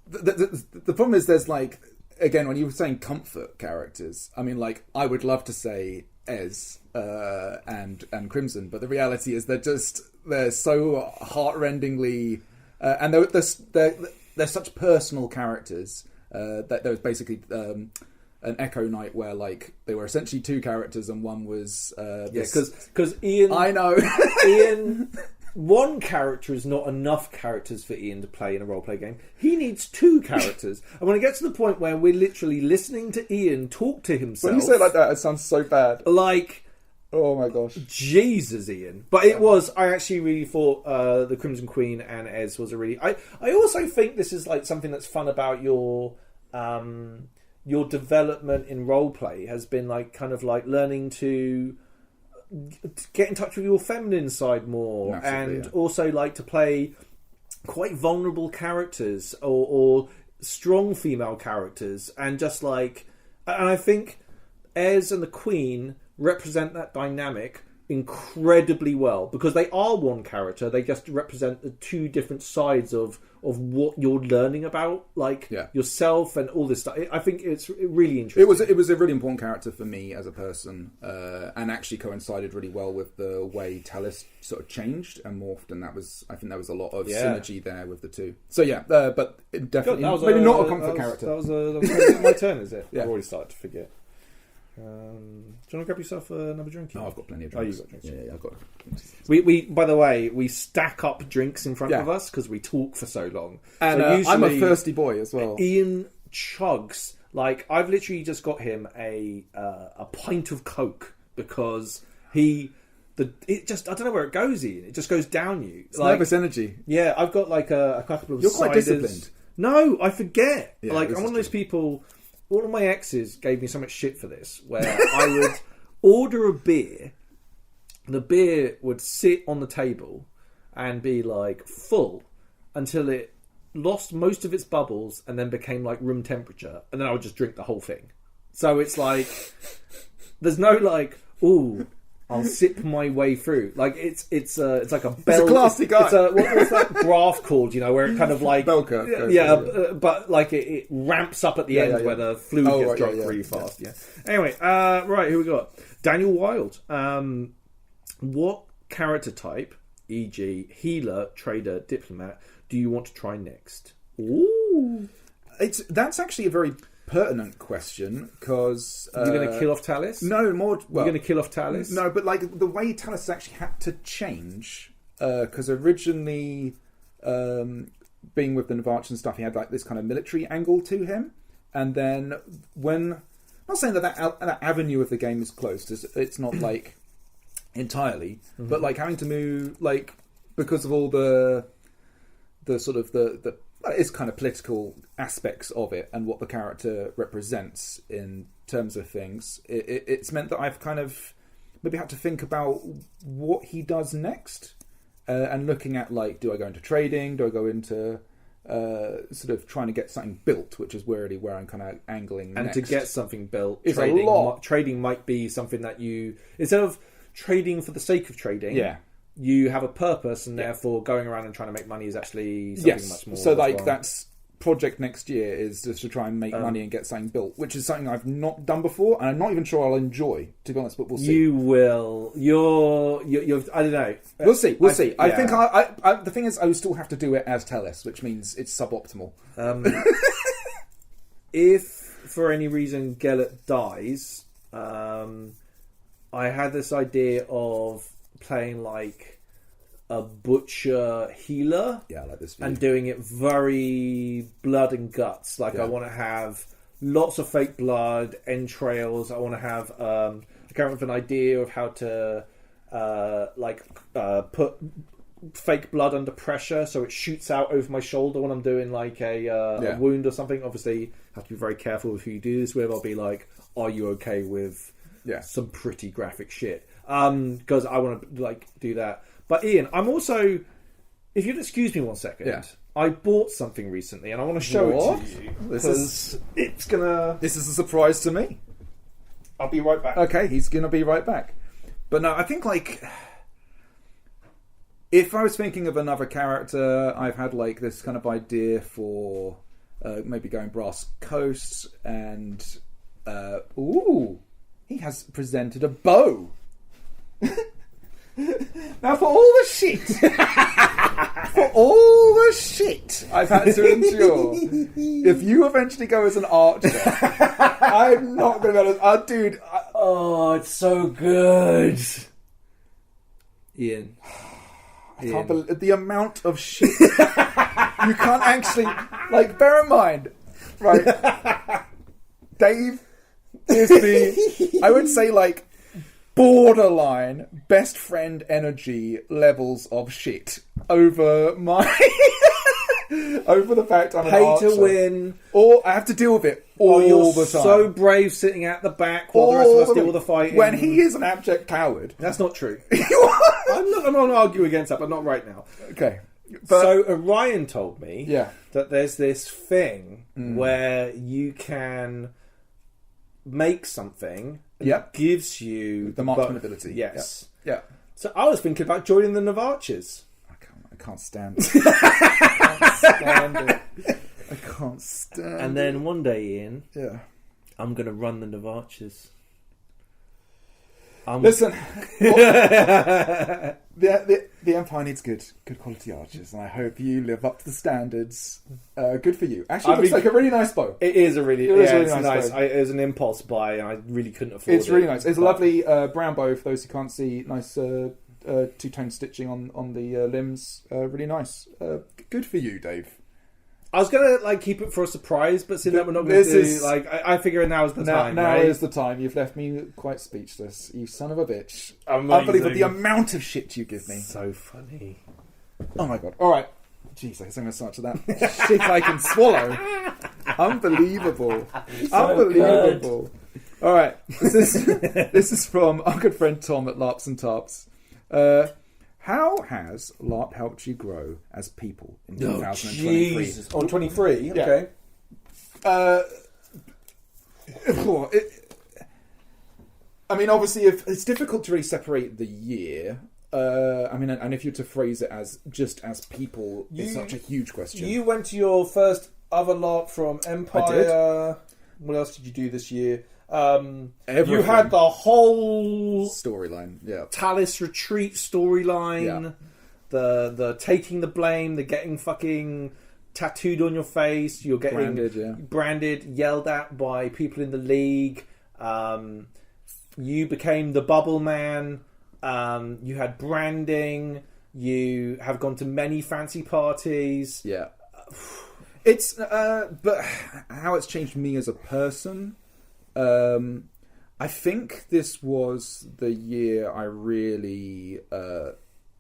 the problem is there's like, again, when you were saying comfort characters, I mean, like, I would love to say Ez and Crimson, but the reality is they're so heart-rendingly... and they're such personal characters that there was basically... an Echo Knight where like they were essentially two characters and one was because Ian, I know Ian, one character is not enough characters for Ian to play in a roleplay game. He needs two characters, and when it gets to the point where we're literally listening to Ian talk to himself, when you say it like that, it sounds so bad. Like, oh my gosh, Jesus, Ian! But it was. I actually really thought the Crimson Queen and Ez was a really. I also think this is like something that's fun about your development in roleplay has been like kind of like learning to get in touch with your feminine side more. Massively, and also like to play quite vulnerable characters or strong female characters, and just like, and I think Ez and the Queen represent that dynamic incredibly well, because they are one character. They just represent the two different sides of what you're learning about, like yourself and all this stuff. I think it's really interesting. It was a really important character for me as a person, and actually coincided really well with the way Talis sort of changed and morphed, and I think there was a lot of synergy there with the two. So but definitely maybe not a comfort character. That was my turn, is it? Yeah. I've already started to forget. Do you want to grab yourself another drink? No, I've got plenty of Oh, drinks. you've got drinks. Yeah, I've got. We by the way, we stack up drinks in front of us because we talk for so long. And so usually, I'm a thirsty boy as well. Ian chugs, like, I've literally just got him a pint of Coke because it just, I don't know where it goes, Ian. It just goes down you. It's nervous energy. Yeah, I've got like a couple of. You're quite ciders. disciplined. No, I forget. Yeah, like, this I'm one is of those true. people. One of my exes gave me so much shit for this, where I would order a beer, the beer would sit on the table and be like full until it lost most of its bubbles and then became like room temperature, and then I would just drink the whole thing. So it's like, there's no like, ooh, I'll sip my way through. Like, it's like a bell. It's a classy guy. It's what's that graph called? You know, where it kind of like bell curve. but like it ramps up at the end where the fluid gets drunk really fast. Yeah. Anyway, right, who we got? Daniel Wild. What character type, e.g., healer, trader, diplomat, do you want to try next? Ooh, that's actually a very pertinent question, because you're going to kill off Talis? No, more. Well, you're going to kill off Talis? No, but like the way Talis actually had to change, because originally, being with the Navarch and stuff, he had like this kind of military angle to him, and then when, I'm not saying that avenue of the game is closed, it's not like entirely, but like having to move, like, because of all the sort of the it's kind of political aspects of it and what the character represents in terms of things, it's meant that I've kind of maybe had to think about what he does next, and looking at, like, do I go into trading, do I go into sort of trying to get something built, which is really where I'm kind of angling and next. to get something built, It's a lot. Trading might be something that you, instead of trading for the sake of trading, you have a purpose, and therefore going around and trying to make money is actually something much more. So like that's project next year is just to try and make money and get something built, which is something I've not done before, and I'm not even sure I'll enjoy, to be honest. But we'll see. You will. You're. I don't know. We'll see. We'll see. I think I the thing is, I will still have to do it as Talis, which means it's suboptimal. If for any reason Gellert dies, I had this idea of playing like a butcher healer, like this, and doing it very blood and guts. Like, I want to have lots of fake blood, entrails. I want to have I can't have an idea of how to put fake blood under pressure so it shoots out over my shoulder when I'm doing like a wound or something. Obviously, have to be very careful with who you do this with. I'll be like, are you okay with some pretty graphic shit? Because I want to like do that. But Ian, I'm also, if you'd excuse me 1 second, I bought something recently and I want to show it to you. This is a surprise to me. I'll be right back. Okay, he's gonna be right back. But no, I think like, if I was thinking of another character, I've had like this kind of idea for maybe going Brass Coast, and he has presented a bow. Now, for all the shit I've had to endure, if you eventually go as an archer, I'm not going to be able to... dude... Oh, it's so good. Ian. I can't believe the amount of shit. You can't actually... Like, bear in mind, right, Dave is the... I would say, like, borderline best friend energy levels of shit over my over the fact I'm an archer. Pay to win, or I have to deal with it all the time. So brave, sitting at the back while the rest of us deal with the fighting. When he is an abject coward, that's not true. I'm not going to argue against that, but not right now. Okay. But, so Orion told me that there's this thing where you can make something Yeah. gives you The marksman ability. Yes. Yeah. So I was thinking about joining the Navarches. I can't stand it. I can't stand it. I can't stand it. And then one day, Ian, Yeah. I'm going to run the Navarches. Listen, the Empire needs good quality archers, and I hope you live up to the standards. Good for you. Actually, it looks like a really nice bow. It is a really, really nice. bow. It was an impulse buy, and I really couldn't afford it. It's really nice. It's a lovely brown bow. For those who can't see, nice two-tone stitching on the limbs. Really nice. Good for you, Dave. I was gonna keep it for a surprise, but since that we're not going to do, I figure now is the time. Now right? is the time. You've left me quite speechless. You son of a bitch! Amazing. Unbelievable the amount of shit you give me. So funny. Oh my god! All right, jeez, I guess I'm going to start to that shit I can swallow. Unbelievable, unbelievable. All right, this is from our good friend Tom at Larps and Tarps. How has LARP helped you grow as people in 2023? Oh, 23? Okay. I mean, obviously, if it's difficult to really separate the year. And if you're to phrase it as just as people, it's such a huge question. You went to your first other LARP from Empire. I did. What else did you do this year? Everything. You had the whole storyline, Talis retreat storyline, the taking the blame, the getting fucking tattooed on your face, you're getting branded, yelled at by people in the league. You became the bubble man. You had branding. You have gone to many fancy parties. Yeah, it's but how it's changed me as a person. I think this was the year I really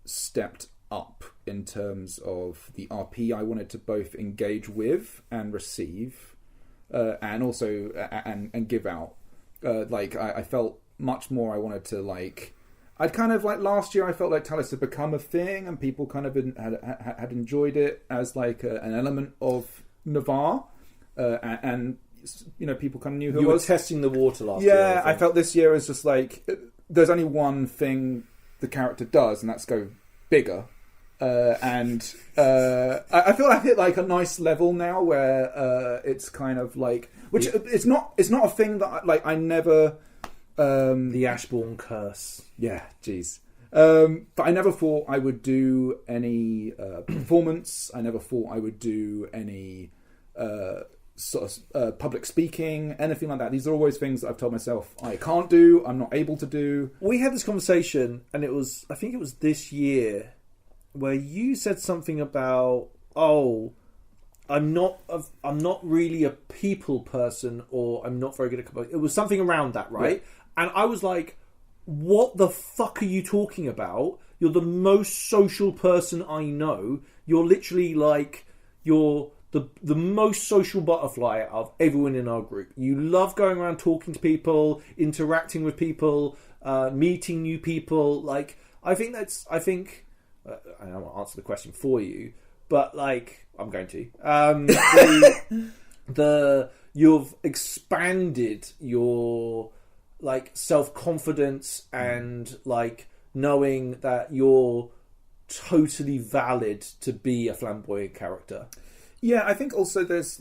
stepped up in terms of the RP I wanted to both engage with and receive, and also and give out. I felt much more. I wanted to I'd kind of last year. I felt like Talis had become a thing, and people kind of had enjoyed it as an element of Navarre, and. People kind of knew who you I were was. Testing the water last year. Yeah, I felt this year was just there's only one thing the character does, and that's go bigger. I feel I've hit a nice level now where it's kind of which it's not a thing that I never. The Ashbourne curse. Yeah, jeez. But I never thought I would do any performance. I never thought I would do any. Public speaking, anything like that. These are always things that I've told myself I can't do, I'm not able to do. We had this conversation, and I think it was this year, where you said something about, I'm not really a people person, or I'm not very good at composing. It was something around that, right? Yeah. And I was like, what the fuck are you talking about? You're the most social person I know. You're literally you're the most social butterfly out of everyone in our group. You love going around talking to people, interacting with people, meeting new people. I think I don't want to answer the question for you, but I'm going to. You've expanded your self-confidence and knowing that you're totally valid to be a flamboyant character. Yeah, I think also there's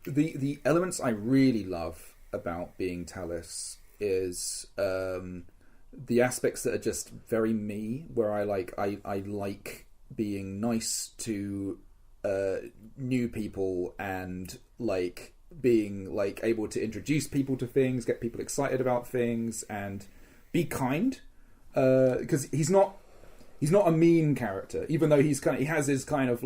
the elements I really love about being Talis is the aspects that are just very me, where I like being nice to new people and being able to introduce people to things, get people excited about things, and be kind, because he's not a mean character, even though he has his kind of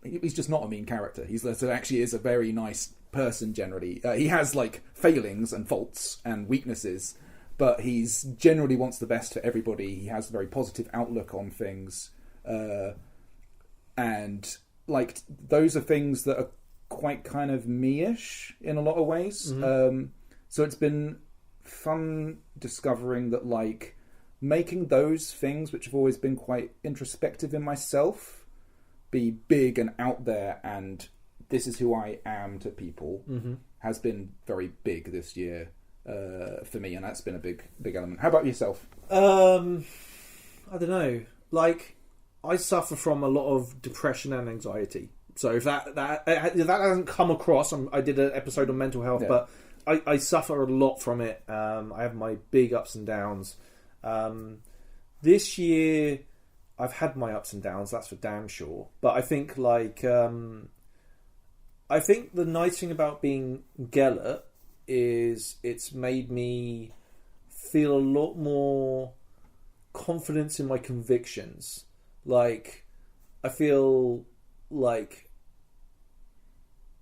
he's just not a mean character. He actually is a very nice person generally. He has failings and faults and weaknesses, but he's generally wants the best for everybody. He has a very positive outlook on things, and those are things that are quite kind of me-ish in a lot of ways. Mm-hmm. So it's been fun discovering that making those things, which have always been quite introspective in myself, be big and out there and this is who I am to people has been very big this year for me, and that's been a big element. How about yourself? I don't know. Like, I suffer from a lot of depression and anxiety. So if that hasn't come across, I did an episode on mental health, but I suffer a lot from it. I have my big ups and downs. This year, I've had my ups and downs. That's for damn sure. But I think I think the nice thing about being Gellert is it's made me feel a lot more confidence in my convictions. Like, I feel like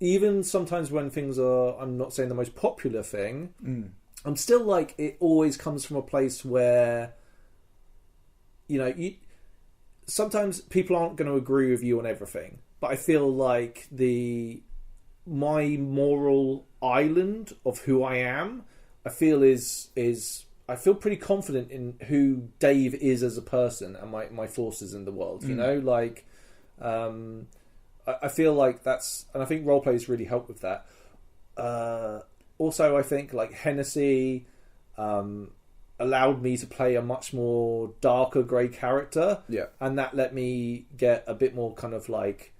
even sometimes when things are, I'm not saying the most popular thing, I'm still like, it always comes from a place where, sometimes people aren't going to agree with you on everything, but I feel like my moral island of who I am, I feel I feel pretty confident in who Dave is as a person and my forces in the world. I feel like that's, and I think roleplays really help with that. Also, I think like Hennessy allowed me to play a much more darker grey character, and that let me get a bit more kind of like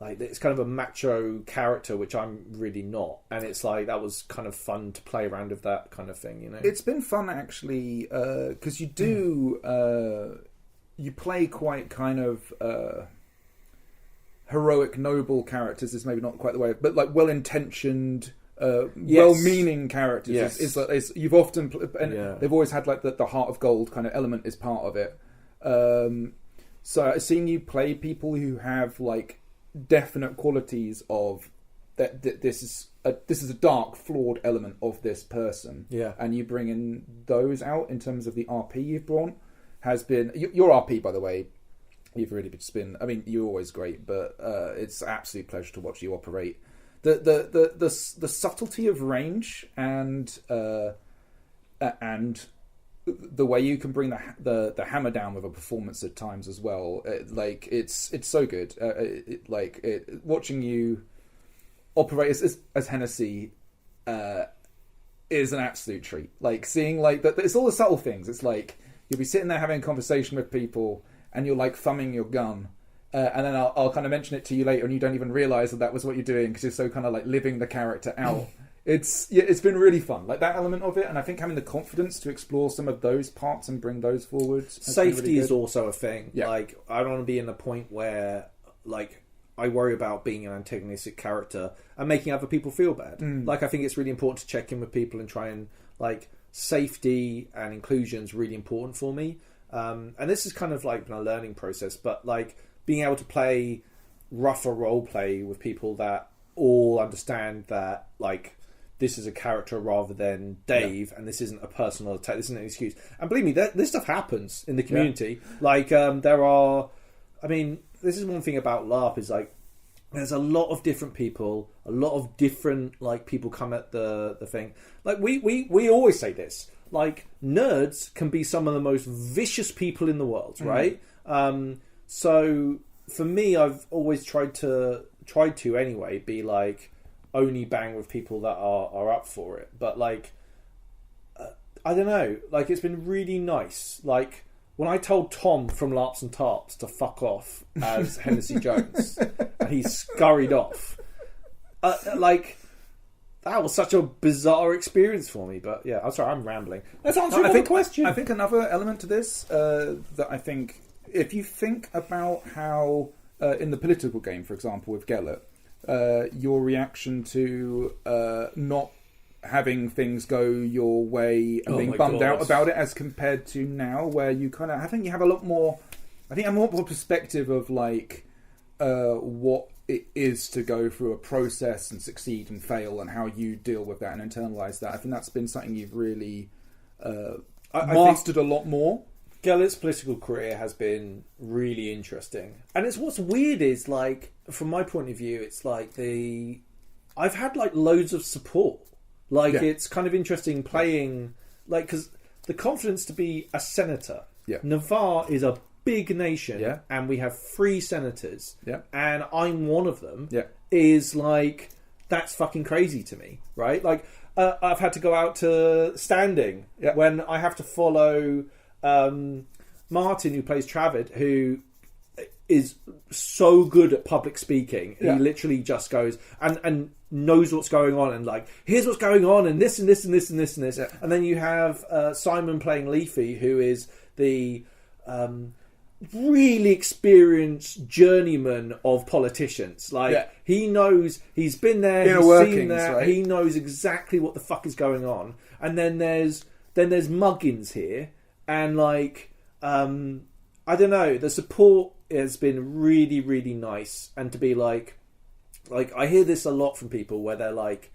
it's kind of a macho character, which I'm really not, and it's like that was kind of fun to play around with that kind of thing. It's been fun actually, because you do you play quite kind of heroic, noble characters is maybe not quite the way, but like well-intentioned, well-meaning characters. Yes. You've often they've always had like the heart of gold kind of element is part of it. So seeing you play people who have like definite qualities of that this is a dark, flawed element of this person, and you bring in those out in terms of the RP you've brought has been your RP, by the way. You've really just been. I mean, you're always great, but it's an absolute pleasure to watch you operate. The subtlety of range and the way you can bring the hammer down with a performance at times as well. It's so good. Watching you operate as Hennessy is an absolute treat. Like seeing like that. It's all the subtle things. It's like you'll be sitting there having a conversation with people, and you're like thumbing your gun, and then I'll kind of mention it to you later, and you don't even realise that was what you're doing because you're so kind of like living the character out. It's been really fun, like that element of it, and I think having the confidence to explore some of those parts and bring those forward. Safety really is also a thing. Yeah. Like, I don't want to be in the point where like I worry about being an antagonistic character and making other people feel bad. Like, I think it's really important to check in with people and try and like safety and inclusion is really important for me. And this is kind of like been a learning process, but like being able to play rougher role play with people that all understand that like this is a character rather than Dave, and this isn't a personal attack, this isn't an excuse. And believe me, this stuff happens in the community. Like this is one thing about LARP is like there's a lot of different people, a lot of different like people come at the thing. Like we always say this. Like, nerds can be some of the most vicious people in the world, right? So for me, I've always tried to anyway be like only bang with people that are up for it. But like, I don't know, like it's been really nice. Like when I told Tom from LARPs and Tarps to fuck off as Hennessy Jones, and he scurried off. That was such a bizarre experience for me, but yeah, I'm sorry, I'm rambling. Let's answer another question. I think another element to this that I think, if you think about how in the political game, for example, with Gellert, your reaction to not having things go your way and being bummed out about it, as compared to now, where you kind of, I think you have a lot more. I think I'm more of a perspective of like what it is to go through a process and succeed and fail, and how you deal with that and internalize that. I think that's been something you've really mastered a lot more. Gellert's political career has been really interesting, and it's what's weird is like from my point of view, it's like I've had like loads of support. Like it's kind of interesting playing like because the confidence to be a senator. Yeah. Navarre is a big nation, Yeah. and we have 3 senators, Yeah. and I'm one of them, Yeah. is like, that's fucking crazy to me, right? Like, I've had to go out to standing when I have to follow Martin, who plays Travid, who is so good at public speaking. He literally just goes and knows what's going on, and like, here's what's going on, and this and this and this and this and this. And then you have Simon playing Leafy, who is the really experienced journeyman of politicians. Like, he knows, he's been there, he's seen that, right? He knows exactly what the fuck is going on. And then there's Muggins here, and like, I don't know, the support has been really, really nice. And to be like I hear this a lot from people where they're like,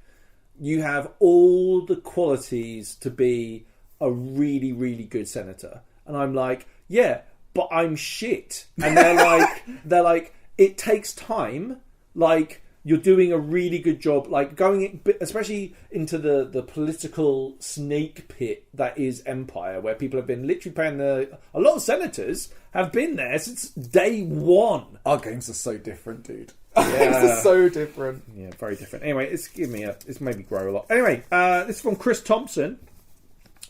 you have all the qualities to be a really, really good senator. And I'm like, yeah, but I'm shit. And they're like, it takes time. Like, you're doing a really good job, like going in, especially into the political snake pit that is Empire, where people have been literally paying a lot of senators have been there since day one. Our games are so different, dude. Our games are so different. Yeah, very different. Anyway, it's made me grow a lot. Anyway, this is from Chris Thompson.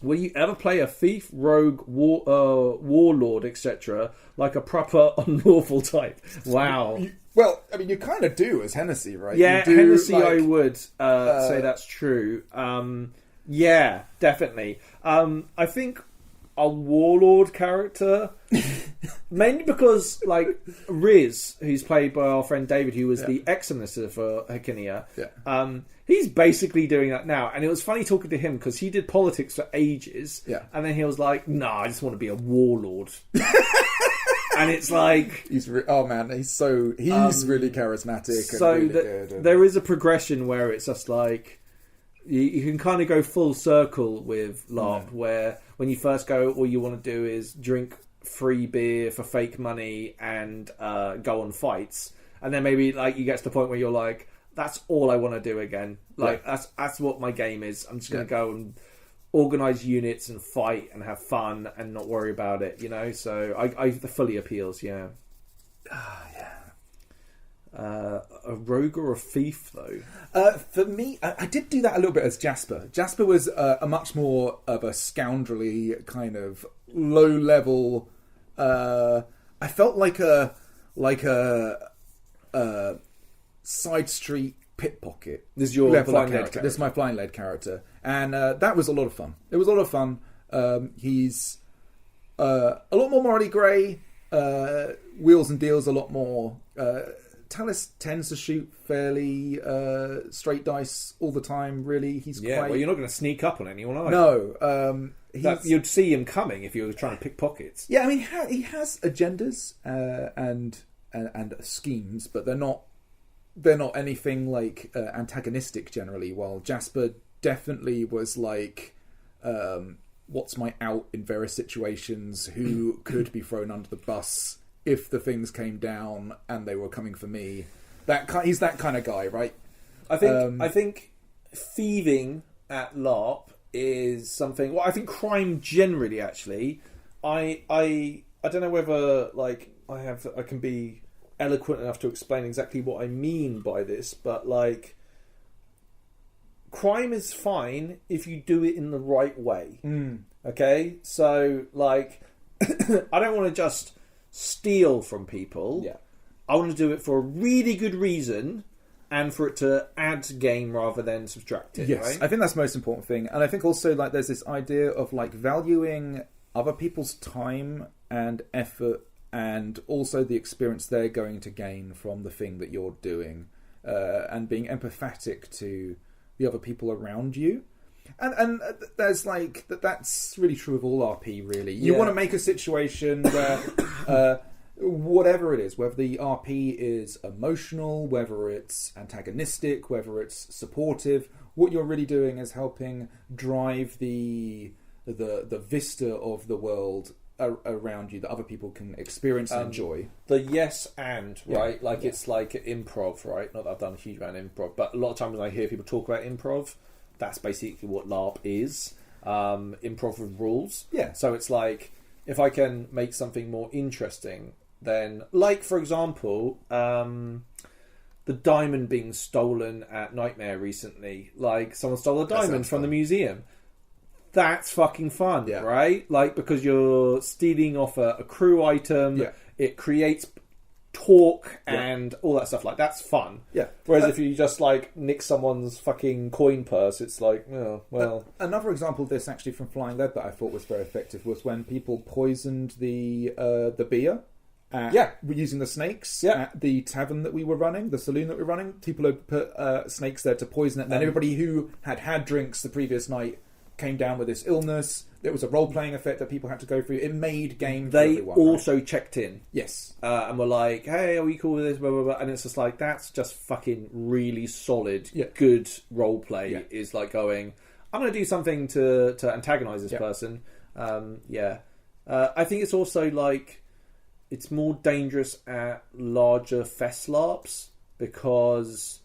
Will you ever play a thief, rogue, warlord, etc., like a proper unlawful type? Wow. Well, I mean, you kind of do as Hennessy, right? Yeah, Hennessy, like, I would say that's true. Yeah, definitely. I think a warlord character, mainly because, like, Riz, who's played by our friend David, who was the ex-minister for Hekinia, he's basically doing that now. And it was funny talking to him because he did politics for ages, and then he was like, I just want to be a warlord. And it's like, he's really charismatic. So and really good, there is a progression where it's just like you can kind of go full circle with LARP, where when you first go, all you want to do is drink free beer for fake money and go on fights, and then maybe like you get to the point where you're like, that's all I want to do again. Like that's what my game is. I'm just going to go and organize units and fight and have fun and not worry about it, you know. So I fully appeals. A rogue or a thief, though? For me, I did do that a little bit as Jasper. Jasper was a much more of a scoundrelly kind of low level. I felt like a side street pickpocket. This is your flying lead character. This is my flying lead character, and that was a lot of fun. It was a lot of fun. He's a lot more morally grey. Wheels and deals a lot more. Talis tends to shoot fairly straight dice all the time. Really, he's well, you're not going to sneak up on anyone, are you? No. You'd see him coming if you were trying to pick pockets. Yeah, I mean, he has agendas and schemes, but they're not anything like antagonistic generally. While Jasper definitely was like, what's my out in various situations? Who could be thrown under the bus if the things came down and they were coming for me? He's that kind of guy, right? I think thieving at LARP is something. Well, I think crime generally, actually. I don't know whether like I can be eloquent enough to explain exactly what I mean by this, but like, crime is fine if you do it in the right way. Okay, so like, I don't want to just steal from people. I want to do it for a really good reason and for it to add gain rather than subtract it. Yes, right? I think that's the most important thing. And I think also like there's this idea of like valuing other people's time and effort and also the experience they're going to gain from the thing that you're doing, and being empathetic to the other people around you. And there's like that's really true of all RP, really. You want to make a situation where whatever it is, whether the RP is emotional, whether it's antagonistic, whether it's supportive, what you're really doing is helping drive the vista of the world around you that other people can experience and enjoy. The yes and, right? Like it's like improv, right? Not that I've done a huge amount of improv, but a lot of times when I hear people talk about improv, that's basically what LARP is. Improv with rules. Yeah. So it's like if I can make something more interesting, then, like, for example, the diamond being stolen at Nightmare recently. Like, someone stole a diamond from the museum. That's fucking fun, right? Like, because you're stealing off a crew item, it creates talk and all that stuff. Like, that's fun. Yeah. Whereas if you just, like, nick someone's fucking coin purse, it's like, oh, well. Another example of this, actually, from Flying Lead that I thought was very effective was when people poisoned the beer. Using the snakes at the tavern that we were running, the saloon that we were running. People had put snakes there to poison it. And then everybody who had drinks the previous night came down with this illness. There was a role-playing effect that people had to go through. It made game for everyone. They also checked in. Yes. And were like, hey, are we cool with this? Blah, blah, blah. And it's just like, that's just fucking really solid, good role-play. Is like going, I'm going to do something to antagonise this person. I think it's also like, it's more dangerous at larger fest larps because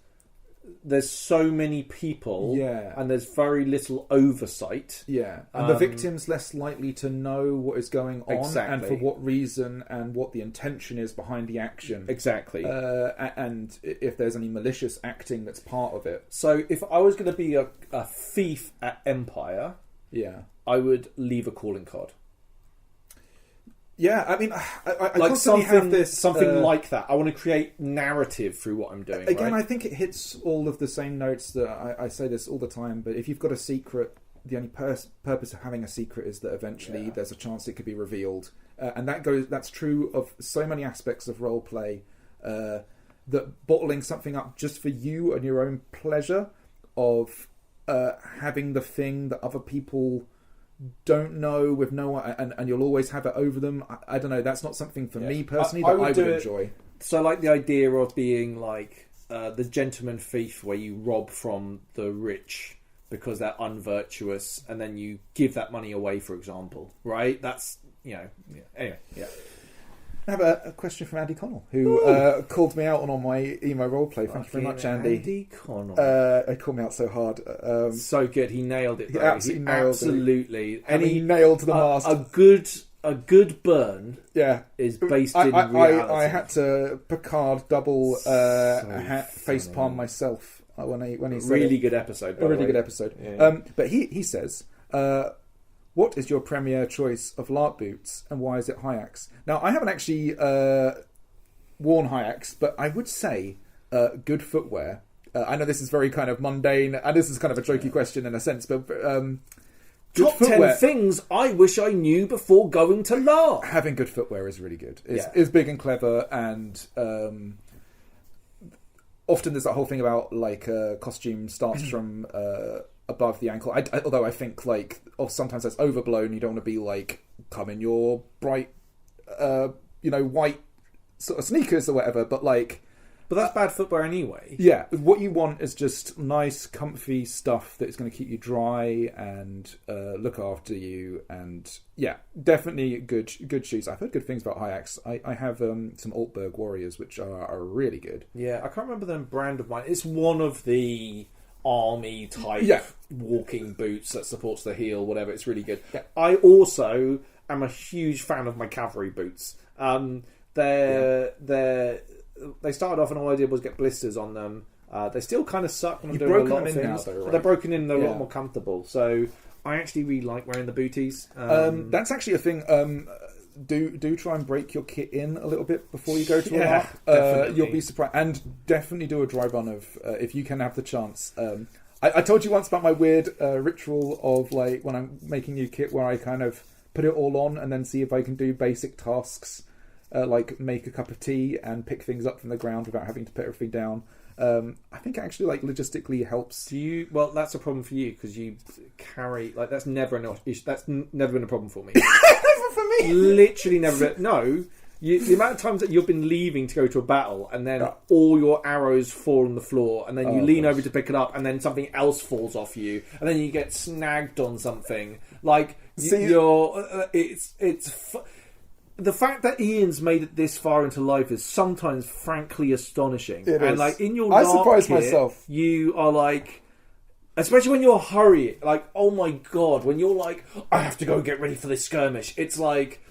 there's so many people and there's very little oversight. And the victim's less likely to know what is going on and for what reason and what the intention is behind the action. Exactly. And if there's any malicious acting that's part of it. So if I was going to be a thief at Empire, I would leave a calling card. Yeah, I mean, I like constantly have this something like that. I want to create narrative through what I'm doing. Again, right? I think it hits all of the same notes that I say this all the time. But if you've got a secret, the only purpose of having a secret is that eventually there's a chance it could be revealed, and that's true of so many aspects of role play. That bottling something up just for you and your own pleasure of having the thing that other people don't know with no and you'll always have it over them. I don't know, that's not something for me personally that I would enjoy. So like the idea of being like the gentleman thief where you rob from the rich because they're unvirtuous and then you give that money away, for example, right? That's, anyway. I have a question from Andy Connell, who called me out on my emo roleplay. Thank you very much, Andy. Andy Connell. He called me out so hard. So good. He nailed it. He absolutely nailed it. And he nailed the mast. A good burn is based in reality. I had to Picard double facepalm myself when he said really good episode. A really good episode. Yeah. But he says... what is your premier choice of LARP boots and why is it Hayaks? Now, I haven't actually worn Hayaks, but I would say good footwear. I know this is very kind of mundane, and this is kind of a jokey question in a sense, but Top footwear. 10 things I wish I knew before going to LARP. Having good footwear is really good. It's big and clever, and often there's that whole thing about like costume starts from... above the ankle. Although I think like sometimes that's overblown. You don't want to be like come in your bright, white sort of sneakers or whatever. But that's bad footwear anyway. Yeah, what you want is just nice, comfy stuff that's going to keep you dry and look after you. And definitely good shoes. I've heard good things about Hayaks. I have some Altberg Warriors which are really good. Yeah, I can't remember the brand of mine. It's one of the army type walking boots that supports the heel, whatever. It's really good. I also am a huge fan of my cavalry boots. They started off and all I did was get blisters on them. They still kind of suck when I'm doing a lot of things, but they're broken in and they're a lot more comfortable. So I actually really like wearing the booties. That's actually a thing. Do try and break your kit in a little bit before you go to a LARP. You'll be surprised, and definitely do a dry run of if you can have the chance. I told you once about my weird ritual of like when I'm making new kit where I kind of put it all on and then see if I can do basic tasks like make a cup of tea and pick things up from the ground without having to put everything down. I think actually like logistically helps. Well, that's a problem for you because you carry like that's never been a problem for me. Literally never been. No, the amount of times that you've been leaving to go to a battle and then all your arrows fall on the floor and then you lean over to pick it up and then something else falls off you and then you get snagged on something. Like the fact that Ian's made it this far into life is sometimes frankly astonishing. It is. Like in your I surprise kit, myself. You are like, especially when you're hurrying, like, oh my god, when you're like, I have to go get ready for this skirmish. It's like,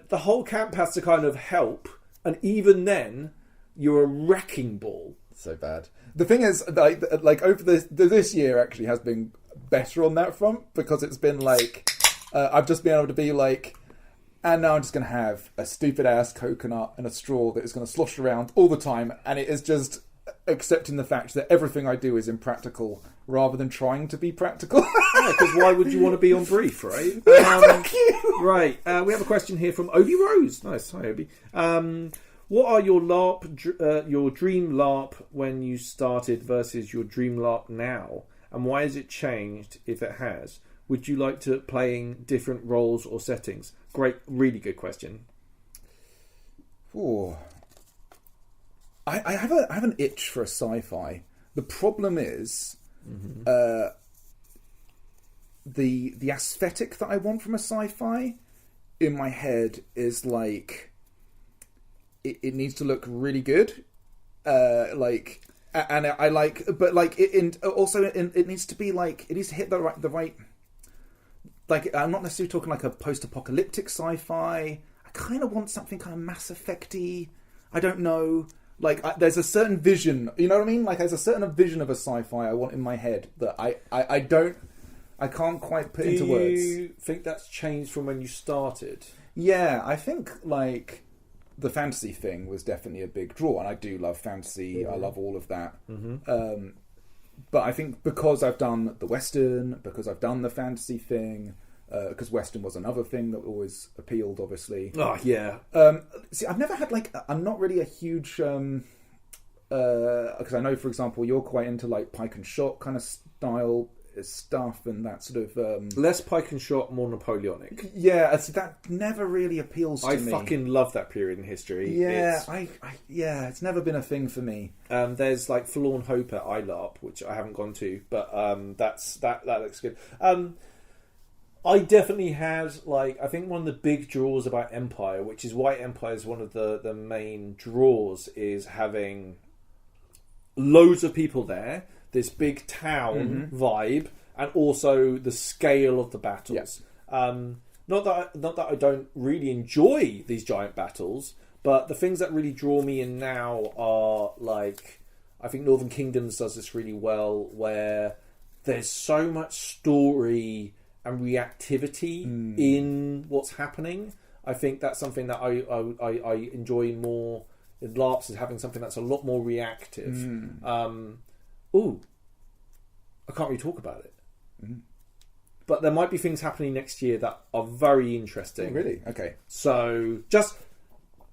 the whole camp has to kind of help, and even then, you're a wrecking ball. So bad. The thing is, like over this year actually has been better on that front, because it's been like I've just been able to be like, and now I'm just going to have a stupid ass coconut and a straw that is going to slosh around all the time, and it is just accepting the fact that everything I do is impractical rather than trying to be practical. Yeah, because why would you want to be on brief, right? Thank you. Right. We have a question here from Obi Rose. Nice. Hi, Obi. What are your your dream LARP when you started versus your dream LARP now? And why has it changed, if it has? Would you like to playing different roles or settings? Great, really good question. Ooh. I have an itch for a sci-fi. The problem is the aesthetic that I want from a sci-fi in my head is like it needs to look really good, like, and I like, but like it needs to be like, it needs to hit the right. Like, I'm not necessarily talking like a post-apocalyptic sci-fi. I kind of want something kind of Mass Effect-y. I don't know. Like, there's a certain vision, you know what I mean? Like, there's a certain vision of a sci-fi I want in my head that I can't quite put into words. Do you think that's changed from when you started? Yeah, I think, like, the fantasy thing was definitely a big draw, and I do love fantasy. Mm-hmm. I love all of that. Mm-hmm. But I think because I've done the Western, because I've done the fantasy thing, because Western was another thing that always appealed, obviously. Oh, yeah. See, I've never had, like, I'm not really a huge... because I know, for example, you're quite into, like, pike and shot kind of style stuff and that sort of... Less pike and shot, more Napoleonic. Yeah, so that never really appeals to me. I fucking love that period in history. Yeah, it's never been a thing for me. There's like Forlorn Hope at ILARP, which I haven't gone to, but that looks good. I definitely had, like, I think one of the big draws about Empire, which is why Empire is one of the main draws, is having loads of people there, this big town vibe, and also the scale of the battles. Yeah. Not that I don't really enjoy these giant battles, but the things that really draw me in now are, like, I think Northern Kingdoms does this really well, where there's so much story and reactivity in what's happening. I think that's something that I enjoy more in LARPs, is having something that's a lot more reactive. I can't really talk about it. But there might be things happening next year that are very interesting. Oh, really? Okay. So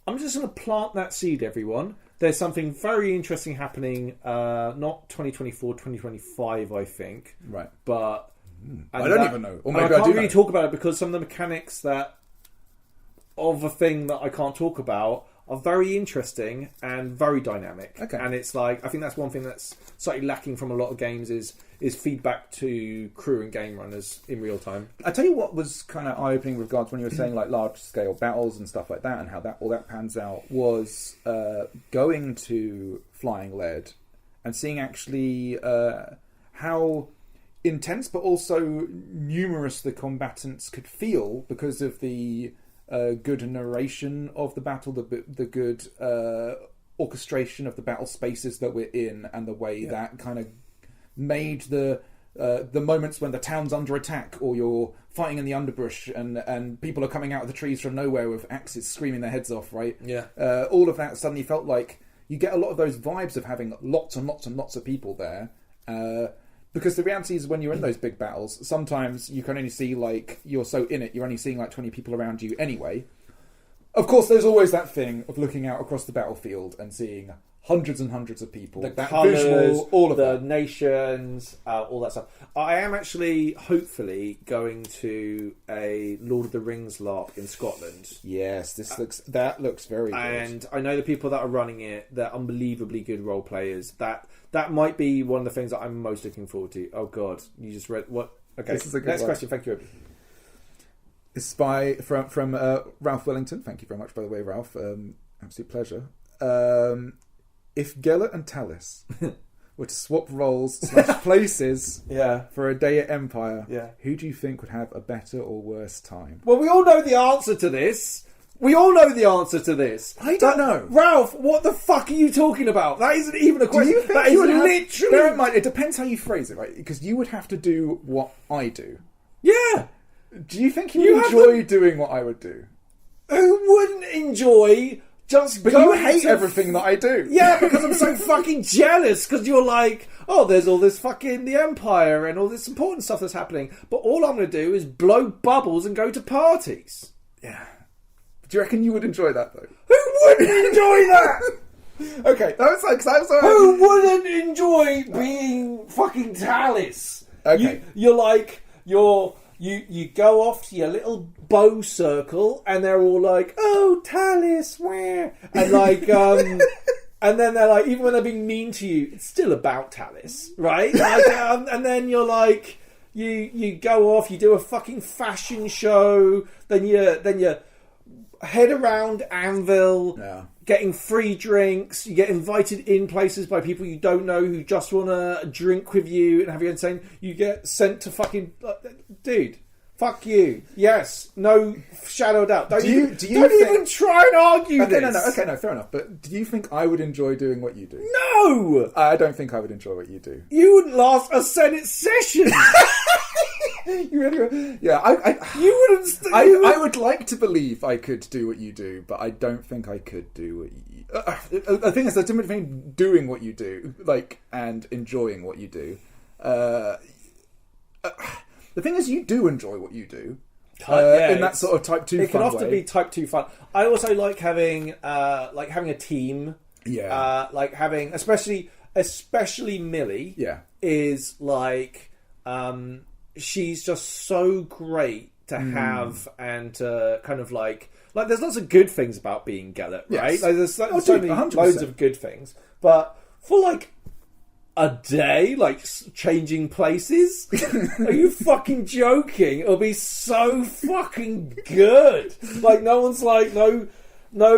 I'm just going to plant that seed, everyone. There's something very interesting happening, not 2024, 2025, I think. Right. But... I don't even know. Or maybe I can't do really know. talk about it because some of the mechanics of a thing that I can't talk about are very interesting and very dynamic. Okay. And it's like, I think that's one thing that's slightly lacking from a lot of games is feedback to crew and game runners in real time. I tell you what was kind of eye-opening with regards when you were saying like large-scale battles and stuff like that, and how all that pans out, was going to Flying Lead and seeing actually how intense but also numerous the combatants could feel because of the good narration of the battle, the good orchestration of the battle spaces that we're in, and the way that kind of made the moments when the town's under attack, or you're fighting in the underbrush and people are coming out of the trees from nowhere with axes screaming their heads off, right? Yeah. All of that suddenly felt like you get a lot of those vibes of having lots and lots and lots of people there. Because the reality is, when you're in those big battles, sometimes you can only see, like, you're so in it, you're only seeing like 20 people around you anyway. Of course, there's always that thing of looking out across the battlefield and seeing hundreds and hundreds of people. The colours, all of the nations, all that stuff. I am actually, hopefully, going to a Lord of the Rings LARP in Scotland. Yes, that looks very good. And I know the people that are running it, they're unbelievably good role players. That might be one of the things that I'm most looking forward to. Oh God, you just read what? Okay, this is a good next one. question. Thank you. This is from Ralph Wellington. Thank you very much, by the way, Ralph. Absolute pleasure. If Gellert and Talis were to swap roles / places for a day at Empire, who do you think would have a better or worse time? Well, we all know the answer to this. We all know the answer to this. I don't know. Ralph, what the fuck are you talking about? That isn't even a question. That is literally... Bear in mind, it depends how you phrase it, right? Because you would have to do what I do. Yeah. Do you think you would enjoy doing what I would do? Who wouldn't enjoy just But you hate everything that I do. Yeah, because I'm so fucking jealous, because you're like, oh, there's all this fucking the Empire and all this important stuff that's happening, but all I'm going to do is blow bubbles and go to parties. Yeah. Do you reckon you would enjoy that, though? Who wouldn't enjoy that? Okay, that was like... Who wouldn't enjoy being fucking Talis? Okay. You're like, you go off to your little bow circle, and they're all like, "Oh, Talis, where?" And like, and then they're like, even when they're being mean to you, it's still about Talis, right? Like, and then you're like, you go off, you do a fucking fashion show, then you head around Anvil, getting free drinks. You get invited in places by people you don't know who just want to drink with you and have you entertained. You get sent to fucking... Dude, fuck you. Yes, no shadow of doubt. Don't even try and argue this. Okay, no, fair enough. But do you think I would enjoy doing what you do? No! I don't think I would enjoy what you do. You wouldn't last a Senate session. You really, yeah, you wouldn't. I would like to believe I could do what you do, but I don't think I could do what you. The thing is, there's a difference between doing what you do, like, and enjoying what you do. The thing is, you do enjoy what you do. In that sort of type 2 fun way. It can often be type 2 fun. I also like having a team. Yeah. Like having, especially Millie. Yeah. Is like, she's just so great to have and to kind of like there's lots of good things about being Gellert, right? Yes. Like there's so many 100%. loads of good things, but for like a day, like changing places, are you fucking joking? It'll be so fucking good. Like no one's like no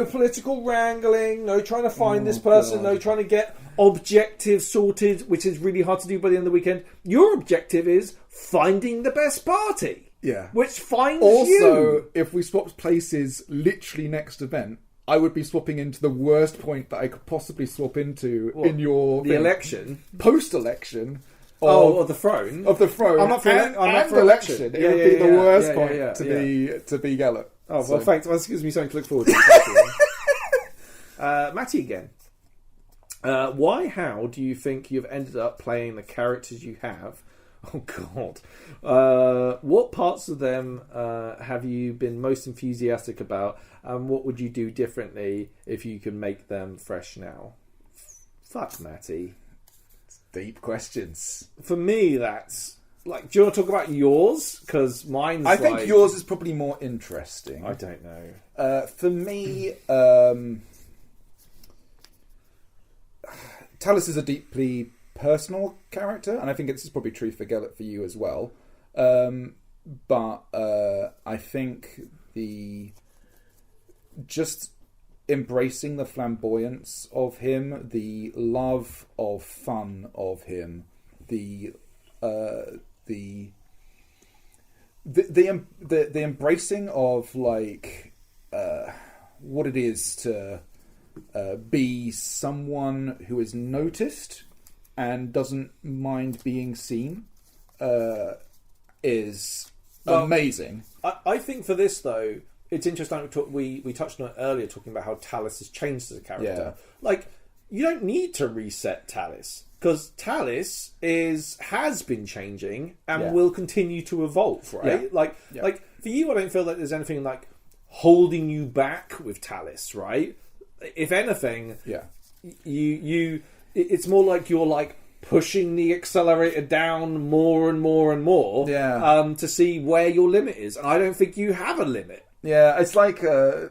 political wrangling, no trying to find this person, no trying to get objectives sorted, which is really hard to do by the end of the weekend. Your objective is finding the best party. Yeah. Which finds also, you. If we swapped places literally next event, I would be swapping into the worst point that I could possibly swap into in your... The election? Post-election. Of the throne? Of the throne. I'm up for election. It would be the worst point to be Gellert. Oh, well, thanks. Well, this gives me something to look forward to. Matty again. How do you think you've ended up playing the characters you have? Oh, God. What parts of them have you been most enthusiastic about, and what would you do differently if you could make them fresh now? Fuck, Matty. Deep questions. For me, that's... Like, do you want to talk about yours? Because mine's I think yours is probably more interesting. I don't know. For me, Talis is a deeply personal character, and I think it's probably true for Gellert for you as well. But I think just embracing the flamboyance of him, the love of fun of him, the embracing of like what it is to be someone who is noticed and doesn't mind being seen is amazing. I think for this though, it's interesting. We touched on it earlier, talking about how Talis has changed as a character. Yeah. Like, you don't need to reset Talis, because Talis has been changing and will continue to evolve, right? Yeah. Like for you, I don't feel like there's anything like holding you back with Talis, right? If anything, it's more like you're like pushing the accelerator down more and more and more, to see where your limit is. And I don't think you have a limit. Yeah, it's like playing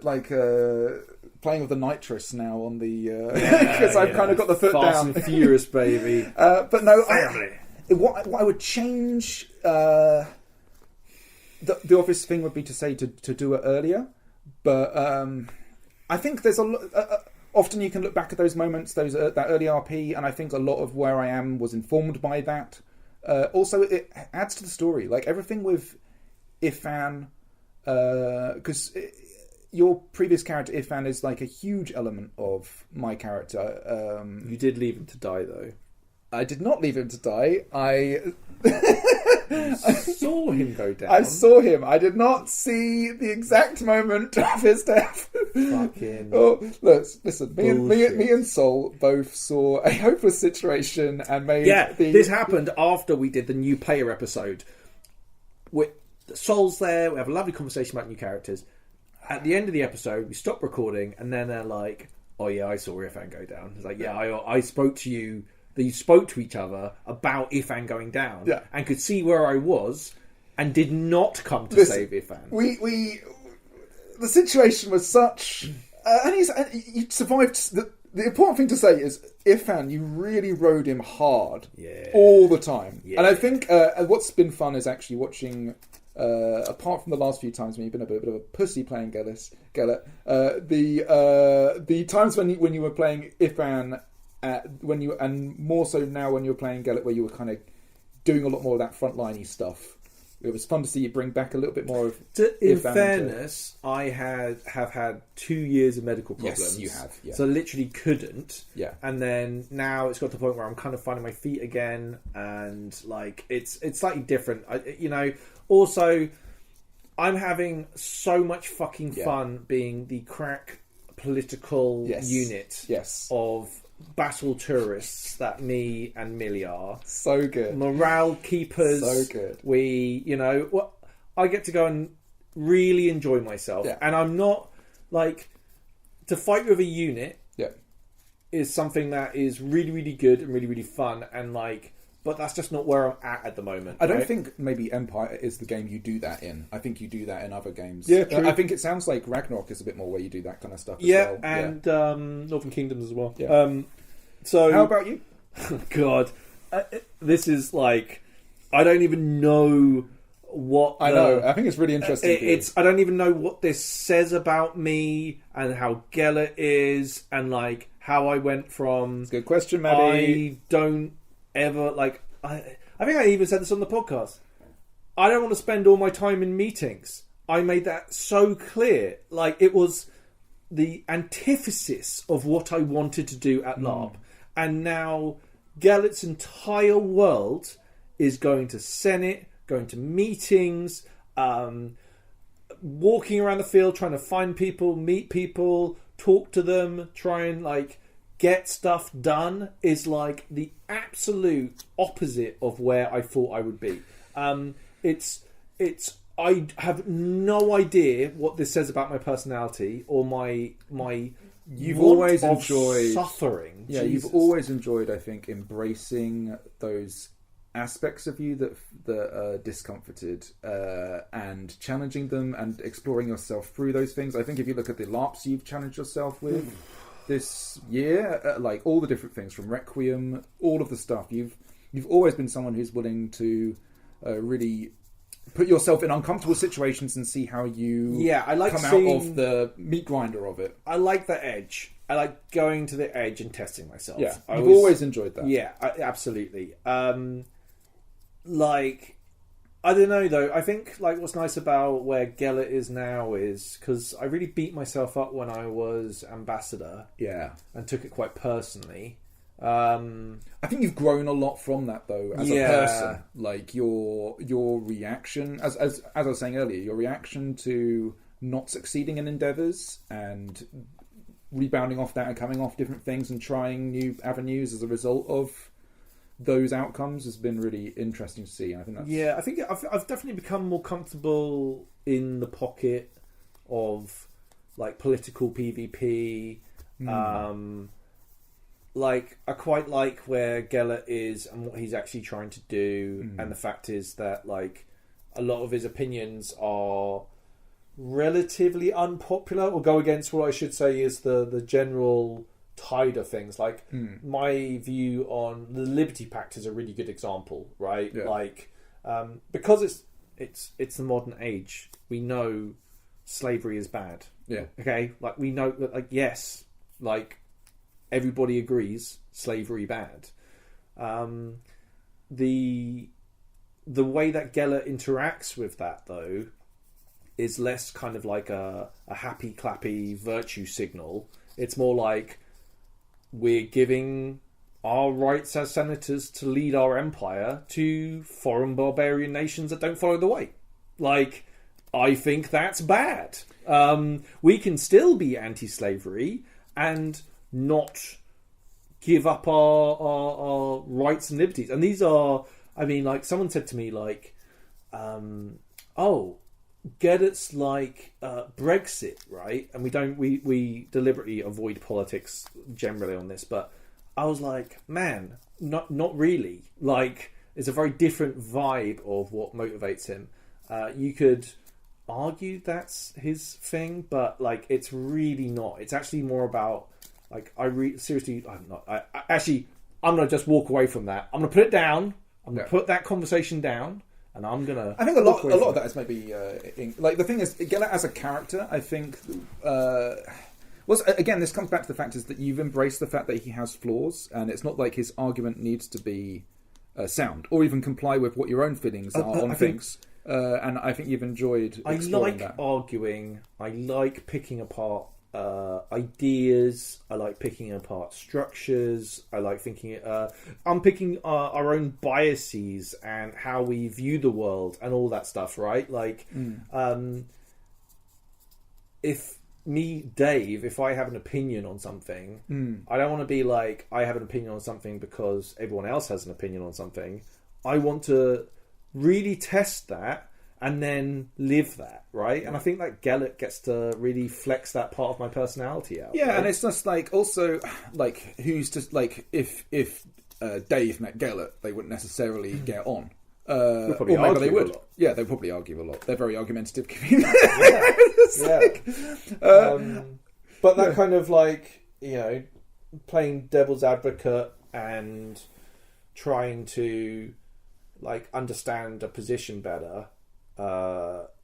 with the nitrous now on the because I've kind of got the foot Fast down. and Furious, baby. But no, family. What I would change, the obvious thing would be to say to do it earlier. But I think there's a lot. Often you can look back at those moments, that early RP, and I think a lot of where I am was informed by that. Also, it adds to the story, like everything with Ifan, because your previous character Ifan is like a huge element of my character. You did leave him to die, though. I did not leave him to die. I saw him go down. I saw him. I did not see the exact moment of his death. Fucking. Oh, listen. Me bullshit. and Sol both saw a hopeless situation and made. This happened after we did the new player episode. Sol's there. We have a lovely conversation about new characters. At the end of the episode, we stop recording, and then they're like, "Oh yeah, I saw Ifan go down." It's like, "Yeah, I spoke to you." That you spoke to each other about Ifan going down, and could see where I was, and did not come to save Ifan. The situation was such, and you survived. The important thing to say is, Ifan, you really rode him hard, all the time. Yeah. And I think what's been fun is actually watching. Apart from the last few times when you've been a bit of a pussy playing Gellet, the times when you were playing Ifan. And more so now when you're playing Gellet, where you were kind of doing a lot more of that frontliney stuff. It was fun to see you bring back a little bit more of. In fairness, I have had 2 years of medical problems. Yes, you have. Yeah. So I literally couldn't. Yeah. And then now it's got to the point where I'm kind of finding my feet again, and like it's slightly different. Also, I'm having so much fucking fun being the crack political unit of battle tourists that me and Millie are. So good. Morale keepers. So good. I get to go and really enjoy myself. Yeah. And I'm not, like, to fight with a unit Yeah. is something that is really, really good and really, really fun. And, like, but that's just not where I'm at the moment. I don't think maybe Empire is the game you do that in. I think you do that in other games. Yeah, true. I think it sounds like Ragnarok is a bit more where you do that kind of stuff as well. And Northern Kingdoms as well. Yeah. So how about you? God, this is like, I don't even know what I know. I think it's really interesting. I don't even know what this says about me and how Gellet is, and like how I went from. It's a good question, Maddie. I don't ever like. I think I even said this on the podcast. I don't want to spend all my time in meetings. I made that so clear. Like, it was the antithesis of what I wanted to do at LARP. And now Gellet's entire world is going to Senate, going to meetings, walking around the field, trying to find people, meet people, talk to them, try and like get stuff done, is like the absolute opposite of where I thought I would be. I have no idea what this says about my personality or my You've always of enjoyed suffering. Yeah, Jesus. You've always enjoyed, I think, embracing those aspects of you that are discomforted and challenging them and exploring yourself through those things. I think if you look at the LARPs you've challenged yourself with this year, like all the different things from Requiem, all of the stuff, you've always been someone who's willing to really put yourself in uncomfortable situations and see how you come out of the meat grinder of it. I like the edge. I like going to the edge and testing myself. Yeah, I've always enjoyed that. Yeah, absolutely. Like, I don't know though. I think like what's nice about where Gellet is now is because I really beat myself up when I was ambassador. Yeah, and took it quite personally. I think you've grown a lot from that though as a person. Like your reaction, as I was saying earlier, your reaction to not succeeding in endeavours and rebounding off that and coming off different things and trying new avenues as a result of those outcomes has been really interesting to see. I think that's... I think I've definitely become more comfortable in the pocket of like political PvP. Like, I quite like where Gellet is and what he's actually trying to do, and the fact is that like a lot of his opinions are relatively unpopular or go against what I should say is the general tide of things. Like my view on the Liberty Pact is a really good example, right? Yeah. Like because it's the modern age, we know slavery is bad. Yeah. Okay, like we know that, like, yes, like everybody agrees slavery bad. The way that Gellet interacts with that though is less kind of like a happy clappy virtue signal. It's more like we're giving our rights as senators to lead our empire to foreign barbarian nations that don't follow the way. Like, I think that's bad. We can still be anti-slavery and not give up our rights and liberties. And these are, I mean, like, someone said to me, like, Gerrit's like Brexit, right? And we deliberately avoid politics generally on this, but I was like, man, not really. Like, it's a very different vibe of what motivates him. You could argue that's his thing, but like, it's really not. It's actually more about like, seriously, I'm not. I'm gonna just walk away from that. I'm gonna put it down. I'm gonna put that conversation down. And I'm gonna. I think a lot of that is maybe like the thing is, again, as a character, I think. Again, this comes back to the fact is that you've embraced the fact that he has flaws, and it's not like his argument needs to be sound or even comply with what your own feelings are on things. And I think you've enjoyed exploring that. I like arguing. I like picking apart ideas. I like picking apart structures. I like thinking. Unpicking our own biases and how we view the world and all that stuff. Right? Like, if I have an opinion on something, I don't want to be like, I have an opinion on something because everyone else has an opinion on something. I want to really test that and then live that, right? And I think that Gellert gets to really flex that part of my personality out. Yeah, right? And it's just like, also, like, who's just like, if Dave met Gellert, they wouldn't necessarily get on. Or maybe they would. Yeah, they'd probably argue a lot. They're very argumentative. But that kind of like, playing devil's advocate and trying to like understand a position better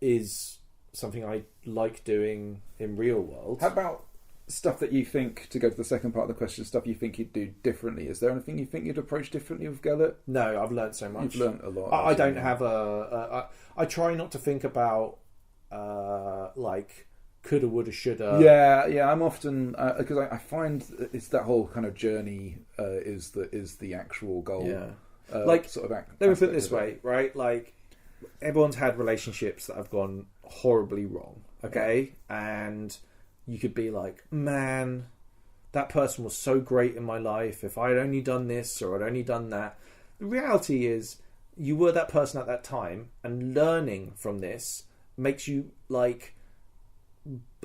is something I like doing in real world. How about stuff that you think, to go to the second part of the question, stuff you think you'd do differently? Is there anything you think you'd approach differently with Gellert? No, I've learned so much. You've learned a lot. I don't have I try not to think about like coulda, woulda, shoulda. Yeah. I'm often because I find it's that whole kind of journey is the actual goal. Yeah. Let me put it this way, right? Like, everyone's had relationships that have gone horribly wrong, okay? And you could be like, man, that person was so great in my life. If I'd only done this or I'd only done that. The reality is, you were that person at that time, and learning from this makes you like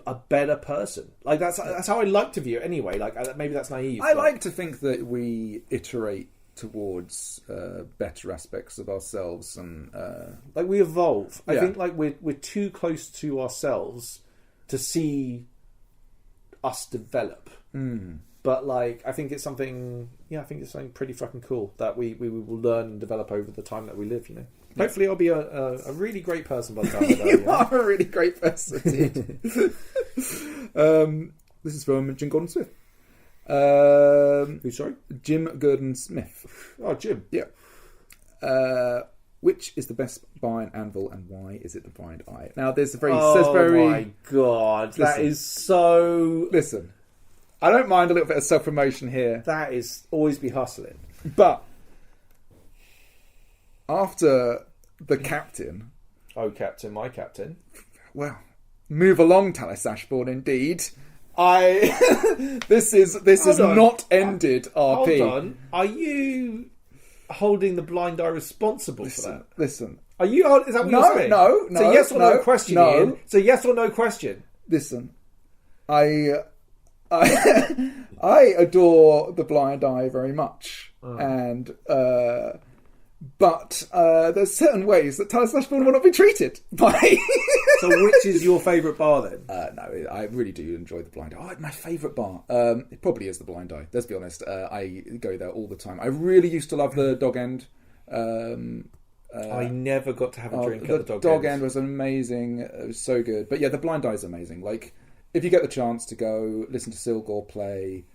a better person. Like, that's how I like to view it anyway. Like, maybe that's naive. I like to think that we iterate towards better aspects of ourselves, and like, we evolve. I think like we're too close to ourselves to see us develop. But like, I think it's something pretty fucking cool that we will learn and develop over the time that we live. Hopefully I'll be a really great person by the time I die. You are a really great person, dude. This is from Jim Gordon Smith. Who, sorry? Jim Gordon Smith. Oh, Jim. Yeah. Which is the best Bind anvil, and why is it the Bind Eye? Now, there's a very... Oh my god, that is so... Listen, I don't mind a little bit of self-promotion here. That is always be hustling. But after the captain... Oh, captain, my captain. Well, move along, Talis Ashbourne, indeed. This has not ended RP. Hold on. Are you holding the blind eye responsible for that? Listen. Are you? Is that what you're saying? No. It's a yes or no question, Ian. It's a yes or no question. Listen. I adore the blind eye very much, and but there's certain ways that Talis Ashbourne will not be treated by. So which is your favourite bar then? No, I really do enjoy the Blind Eye. My favourite bar, it probably is the Blind Eye. Let's be honest. I go there all the time. I really used to love the Dog End. I never got to have a drink at the Dog End was amazing. It was so good. But yeah, the Blind Eye is amazing. Like, if you get the chance to go listen to Silgor play,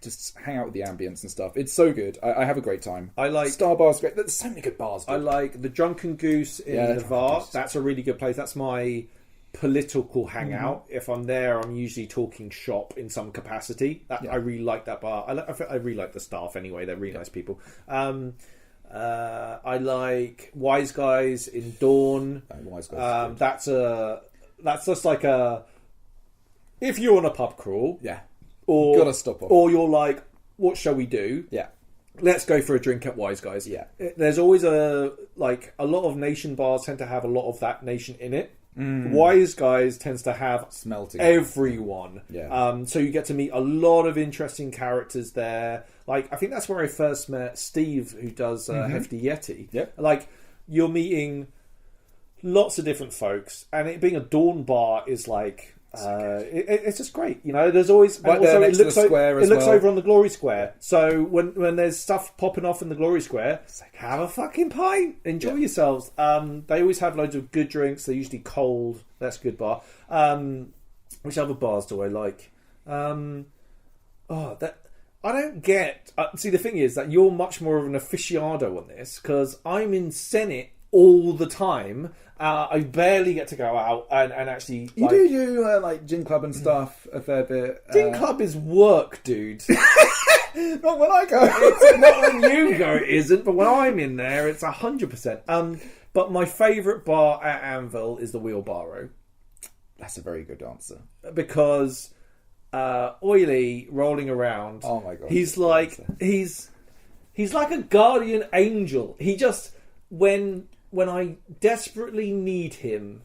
just hang out with the ambience and stuff. It's so good. I have a great time. I like Star Bar's great. There's so many good bars. Dude. I like the Drunken Goose in Navarre. That's a really good place. That's my political hangout. If I'm there, I'm usually talking shop in some capacity. I really like that bar. I really like the staff anyway. They're really nice people. I like Wise Guys in Dawn. Wise Guys. That's just like a, if you're on a pub crawl, or gotta stop off, or you're like, what shall we do? Let's go for a drink at Wise Guys. There's always a lot of nation bars tend to have a lot of that nation in it. Wise Guys tends to have everyone. So you get to meet a lot of interesting characters there. Like, I think that's where I first met Steve, who does Hefty Yeti. Like, you're meeting lots of different folks, and it being a Dawn bar is like, it's just great. You know, there's always, right there next to the square as well. It looks over on the Glory Square. So when there's stuff popping off in the Glory Square, have a fucking pint, enjoy yourselves. They always have loads of good drinks. They're usually cold. That's a good bar. Which other bars do I like? I don't get. See, the thing is that you're much more of an aficionado on this, because I'm in Senate all the time. I barely get to go out and actually. You do like gin club and stuff a fair bit. Gin club is work, dude. Not when I go. It's not when you go, it isn't. But when I'm in there, it's 100%. But my favourite bar at Anvil is the Wheelbarrow. That's a very good answer, because Oily rolling around. Oh my god! He's like a guardian angel. He just when I desperately need him,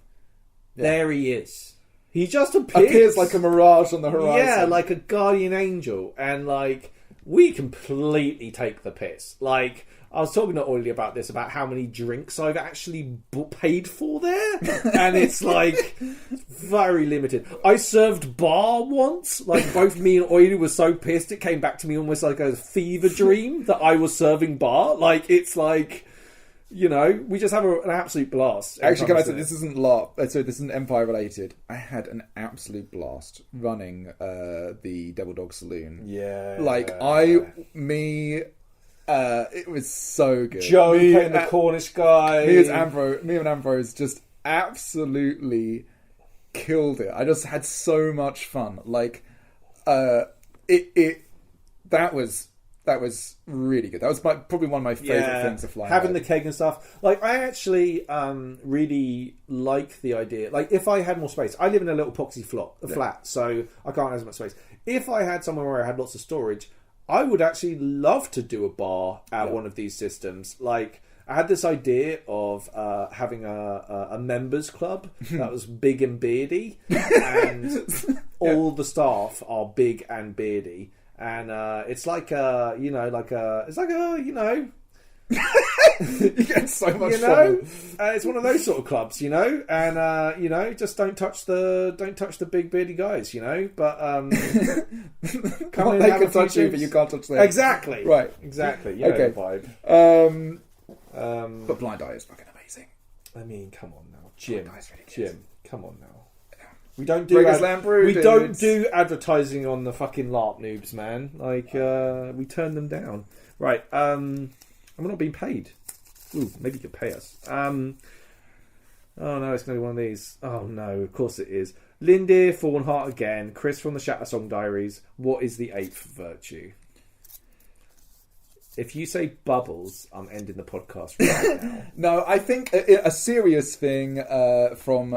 there he is. He just appears like a mirage on the horizon. Yeah, like a guardian angel, and like we completely take the piss. Like, I was talking to Oily about this, about how many drinks I've actually paid for there, and it's like very limited. I served bar once. Like, both me and Oily were so pissed it came back to me almost like a fever dream that I was serving bar. Like, it's like, you know, we just have an absolute blast. Actually, can I say, this isn't this isn't Empire related. I had an absolute blast running the Devil Dog Saloon. Yeah, like it was so good. Joe playing the Cornish guy. Me and Ambrose just absolutely killed it. I just had so much fun. Like, that was really good. That was probably one of my favourite things to fly. Having the keg and stuff. Like, I actually really like the idea. Like, if I had more space, I live in a little poxy flat, so I can't have as much space. If I had somewhere where I had lots of storage, I would actually love to do a bar at one of these systems. Like, I had this idea of having a members club that was big and beardy, and all the staff are big and beardy. And it's like you get so much fun. It's one of those sort of clubs, you know, and just don't touch the big beardy guys, you know. But come on, they can touch you, but you can't touch them. Exactly. Right. Exactly. Yeah. Okay. Vibe. But Blind Eye is fucking amazing. I mean, come on now, Jim. Come on now. We don't do advertising on the fucking LARP noobs, man. Like, we turn them down. Right. And we're not being paid. Ooh, maybe you could pay us. Oh no, it's going to be one of these. Oh no, of course it is. Lindy, Fawnheart again. Chris from the Shattersong Diaries. What is the 8th virtue? If you say bubbles, I'm ending the podcast right now. No, I think a serious thing from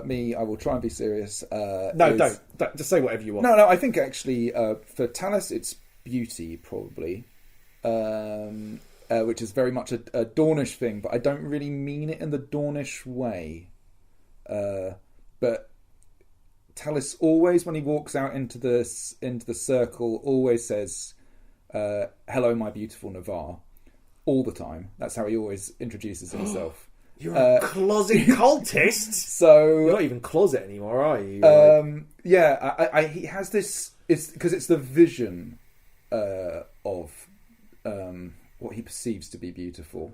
me, I will try and be serious. No, don't. Just say whatever you want. No, I think actually for Talis, it's beauty, probably. Which is very much a Dornish thing, but I don't really mean it in the Dornish way. But Talis always, when he walks out into the circle, always says, hello, my beautiful Navarre, all the time. That's how he always introduces himself. You're a closet cultist. So you're not even closet anymore, are you? He has this. It's because it's the vision of what he perceives to be beautiful,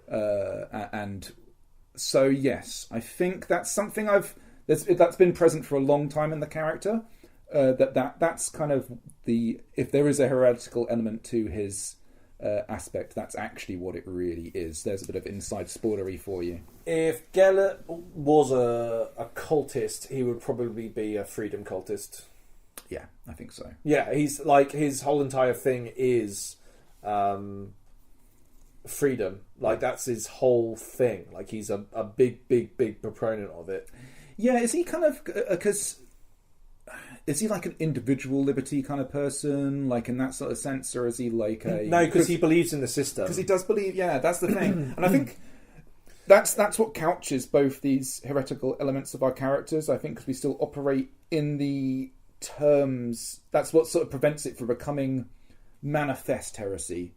and so yes, I think that's something that's been present for a long time in the character. That's kind of if there is a heretical element to his aspect, that's actually what it really is. There's a bit of inside spoilery for you. If Gellert was a cultist, he would probably be a freedom cultist. Yeah, I think so. Yeah, he's like, his whole entire thing is freedom. Like, that's his whole thing. Like, he's a big proponent of it. Yeah, is he kind of... because... is he like an individual liberty kind of person, like in that sort of sense, or is he like a... No, because he believes in the system. Because he does believe... Yeah, that's the thing. And I think that's what couches both these heretical elements of our characters, I think, because we still operate in the terms... That's what sort of prevents it from becoming manifest heresy.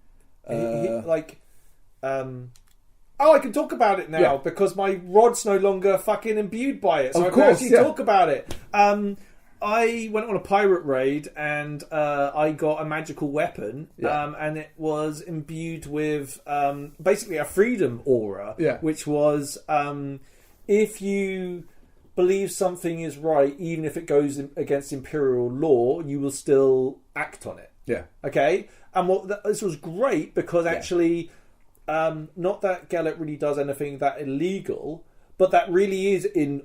Oh, I can talk about it now because my rod's no longer fucking imbued by it, so I can actually talk about it. I went on a pirate raid and I got a magical weapon, and it was imbued with basically a freedom aura, which was if you believe something is right, even if it goes against imperial law, you will still act on it. Yeah. Okay? And this was great because actually... not that Gellert really does anything that illegal, but that really is in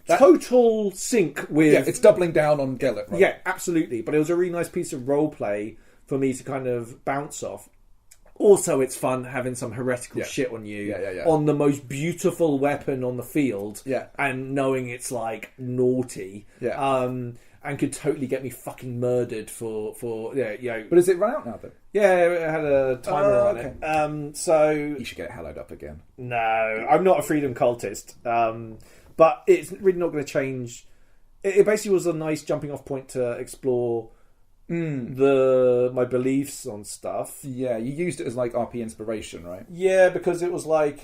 total sync with... Yeah, it's doubling down on Gellert, right? Yeah, absolutely. But it was a really nice piece of role play for me to kind of bounce off. Also, it's fun having some heretical shit on you on the most beautiful weapon on the field, and knowing it's like naughty. And could totally get me fucking murdered for But is it run out now though? Yeah, it had a timer on it. So you should get hallowed up again. No, I'm not a freedom cultist. But it's really not going to change. It basically was a nice jumping off point to explore my beliefs on stuff. Yeah, you used it as like RP inspiration, right? Yeah, because it was like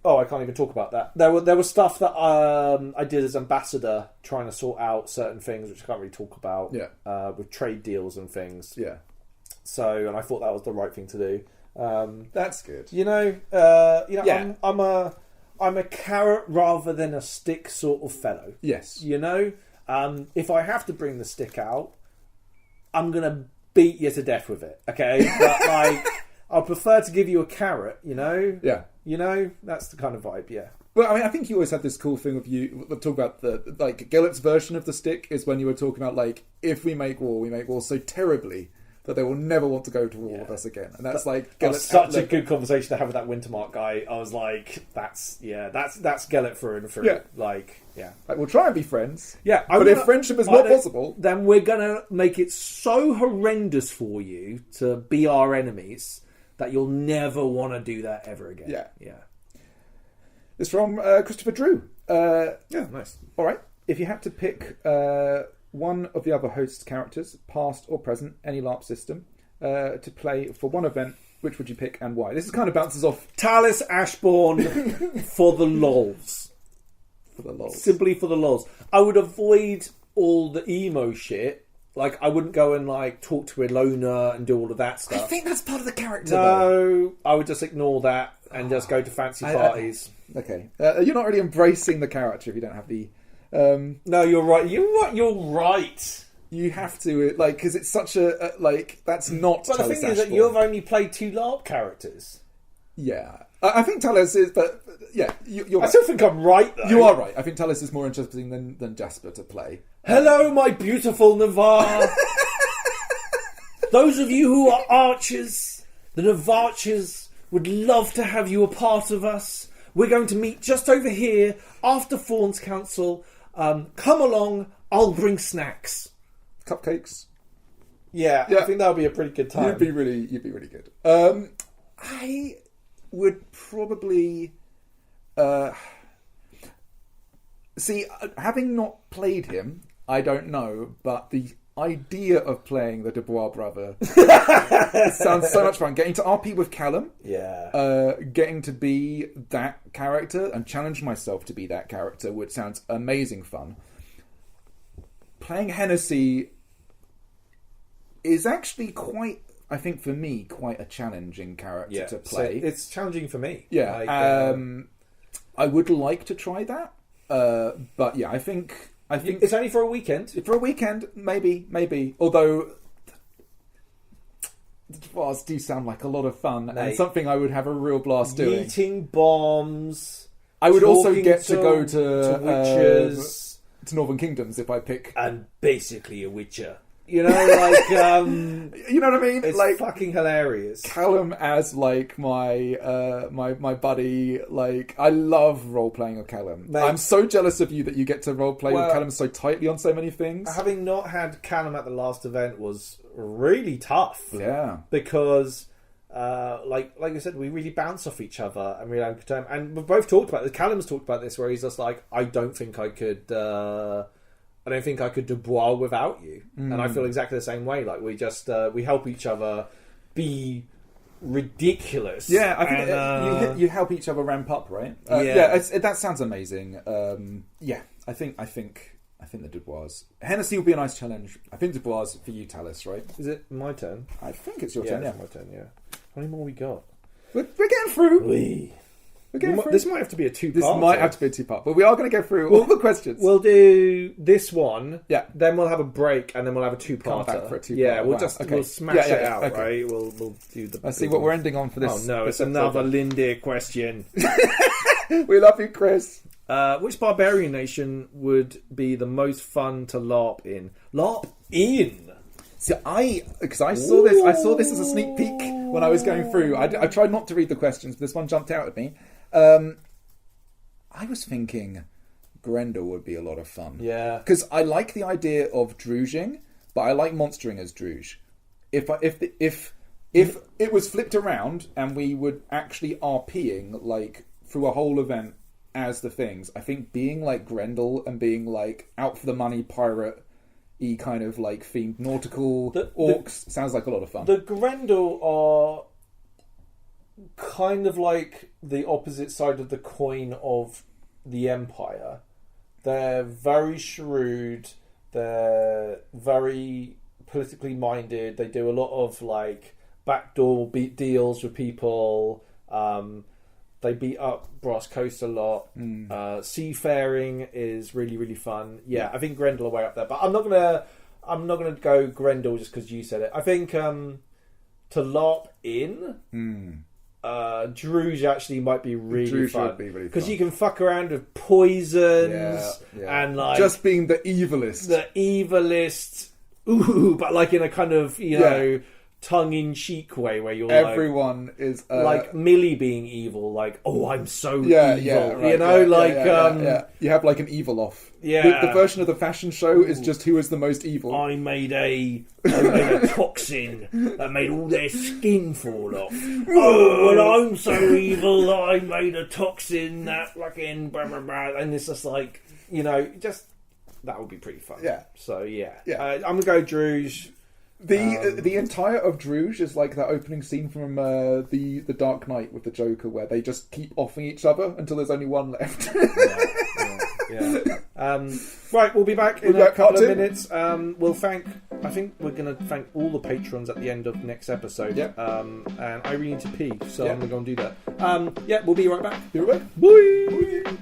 oh, I can't even talk about that. There was stuff that I did as ambassador, trying to sort out certain things which I can't really talk about. Yeah. With trade deals and things. Yeah. So, and I thought that was the right thing to do. That's good. I'm a carrot rather than a stick sort of fellow. Yes. If I have to bring the stick out, I'm gonna beat you to death with it. Okay, but like, I'll prefer to give you a carrot. Yeah. That's the kind of vibe. Yeah. Well, I mean, I think you always had this cool thing of you talk about the like Gellert's version of the stick is when you were talking about like, if we make war so terribly that they will never want to go to war with us again, and that's like Gellert's such a good conversation to have with that Wintermark guy. I was like, that's Gellert through and through. Like we'll try and be friends. Yeah, but if friendship is not possible, then we're gonna make it so horrendous for you to be our enemies that you'll never want to do that ever again. Yeah. It's from Christopher Drew. Nice. All right. If you had to pick one of the other host's characters, past or present, any LARP system, to play for one event, which would you pick and why? This is kind of bounces off Talis Ashbourne for the lols. For the lols. Simply for the lols. I would avoid all the emo shit. Like, I wouldn't go and, like, talk to Ilona and do all of that stuff. I think that's part of the character, though. I would just ignore that and just go to fancy parties. Okay. You're not really embracing the character if you don't have the... No, you're right. You're right. You have to, like, because it's such a... like, that's not But Talis the thing is Ashbourne. that you've only played 2 LARP characters. Yeah. I think Talis is... But, yeah, you're right. I still think I'm right, though. You are right. I think Talis is more interesting than Jasper to play. Hello, my beautiful Navarre. Those of you who are archers, the Navarchers would love to have you a part of us. We're going to meet just over here after Fawn's Council. Come along, I'll bring snacks. Cupcakes. Yeah, I think that would be a pretty good time. You'd be really good. I would probably... see, having not played him, I don't know, but the idea of playing the Dubois brother sounds so much fun. Getting to RP with Callum, getting to be that character and challenge myself to be that character, which sounds amazing fun. Playing Hennessy is actually quite, I think for me, quite a challenging character to play. So it's challenging for me. Yeah, I would like to try that, but yeah, I think it's only for a weekend. For a weekend, maybe. Although devoirs do sound like a lot of fun and Mate. something I would have a real blast doing. Eating bombs. I would also talking get to go to witches. to Northern Kingdoms if I pick. And basically a witcher. You know, like You know what I mean? it's Like fucking hilarious. Callum as like my my buddy. Like I love role playing with Callum. Mate. I'm so jealous of you that you get to role play Well, with Callum so tightly on so many things. Having not had Callum at the last event was really tough. Yeah. Because like I said, we really bounce off each other and we had a good time. And we've both talked about this. Callum's talked about this where he's just like, I don't think I could Dubois without you. And I feel exactly the same way. Like we just we help each other be ridiculous. Yeah, I think you help each other ramp up, right? That sounds amazing. I think the Dubois. Hennessy will be a nice challenge. I think Dubois for you, Talis, right? Is it my turn? I think it's your turn. Yeah, it's my turn. Yeah. How many more we got? We're getting through. We're getting through. This might have to be a two-part. This might have to be a two-part, but we are going to go through all the questions. We'll do this one. Yeah. Then we'll have a break, and then we'll have a two-parter. Come back for a two-parter. Yeah, we'll Wow. we'll smash it out, okay. right? We'll do the. Let's see what we're ending on for this. Oh no, this it's another episode. Lindir question. We love you, Chris. Which barbarian nation would be the most fun to LARP in? LARP in. See, I saw this as a sneak peek when I was going through. I tried not to read the questions, but this one jumped out at me. I was thinking Grendel would be a lot of fun. Yeah. Because I like the idea of drooging, but I like monstering as drooge. If it was flipped around and we would actually RPing like through a whole event as the things, I think being like Grendel and being like out for the money pirate-y kind of like themed nautical orcs sounds like a lot of fun. The Grendel are kind of like the opposite side of the coin of the Empire. They're very shrewd. They're very politically minded. They do a lot of like backdoor deals with people. They beat up Brass Coast a lot. Seafaring is really, really fun. Yeah, I think Grendel are way up there. But I'm not gonna go Grendel just because you said it. I think to LARP in. Drooge actually might be really fun because you can fuck around with poisons and like just being the evilest. Ooh, but like in a kind of know tongue-in-cheek way where you're everyone is like Millie being evil, like I'm so evil, right, you have like an evil off. The version of the fashion show is just who is the most evil. I made a toxin that made all their skin fall off. Oh, well, I'm so evil that I made a toxin that fucking blah blah blah, and it's just like just that would be pretty fun. Yeah. So I'm gonna go Drooge. The entire of Drooge is like that opening scene from the Dark Knight with the Joker, where they just keep offing each other until there's only one left. Right, we'll be back in a couple of minutes. I think we're going to thank all the patrons at the end of next episode. Yeah. And I really need to pee, so I'm going to go and do that. We'll be right back. Be right back. Bye.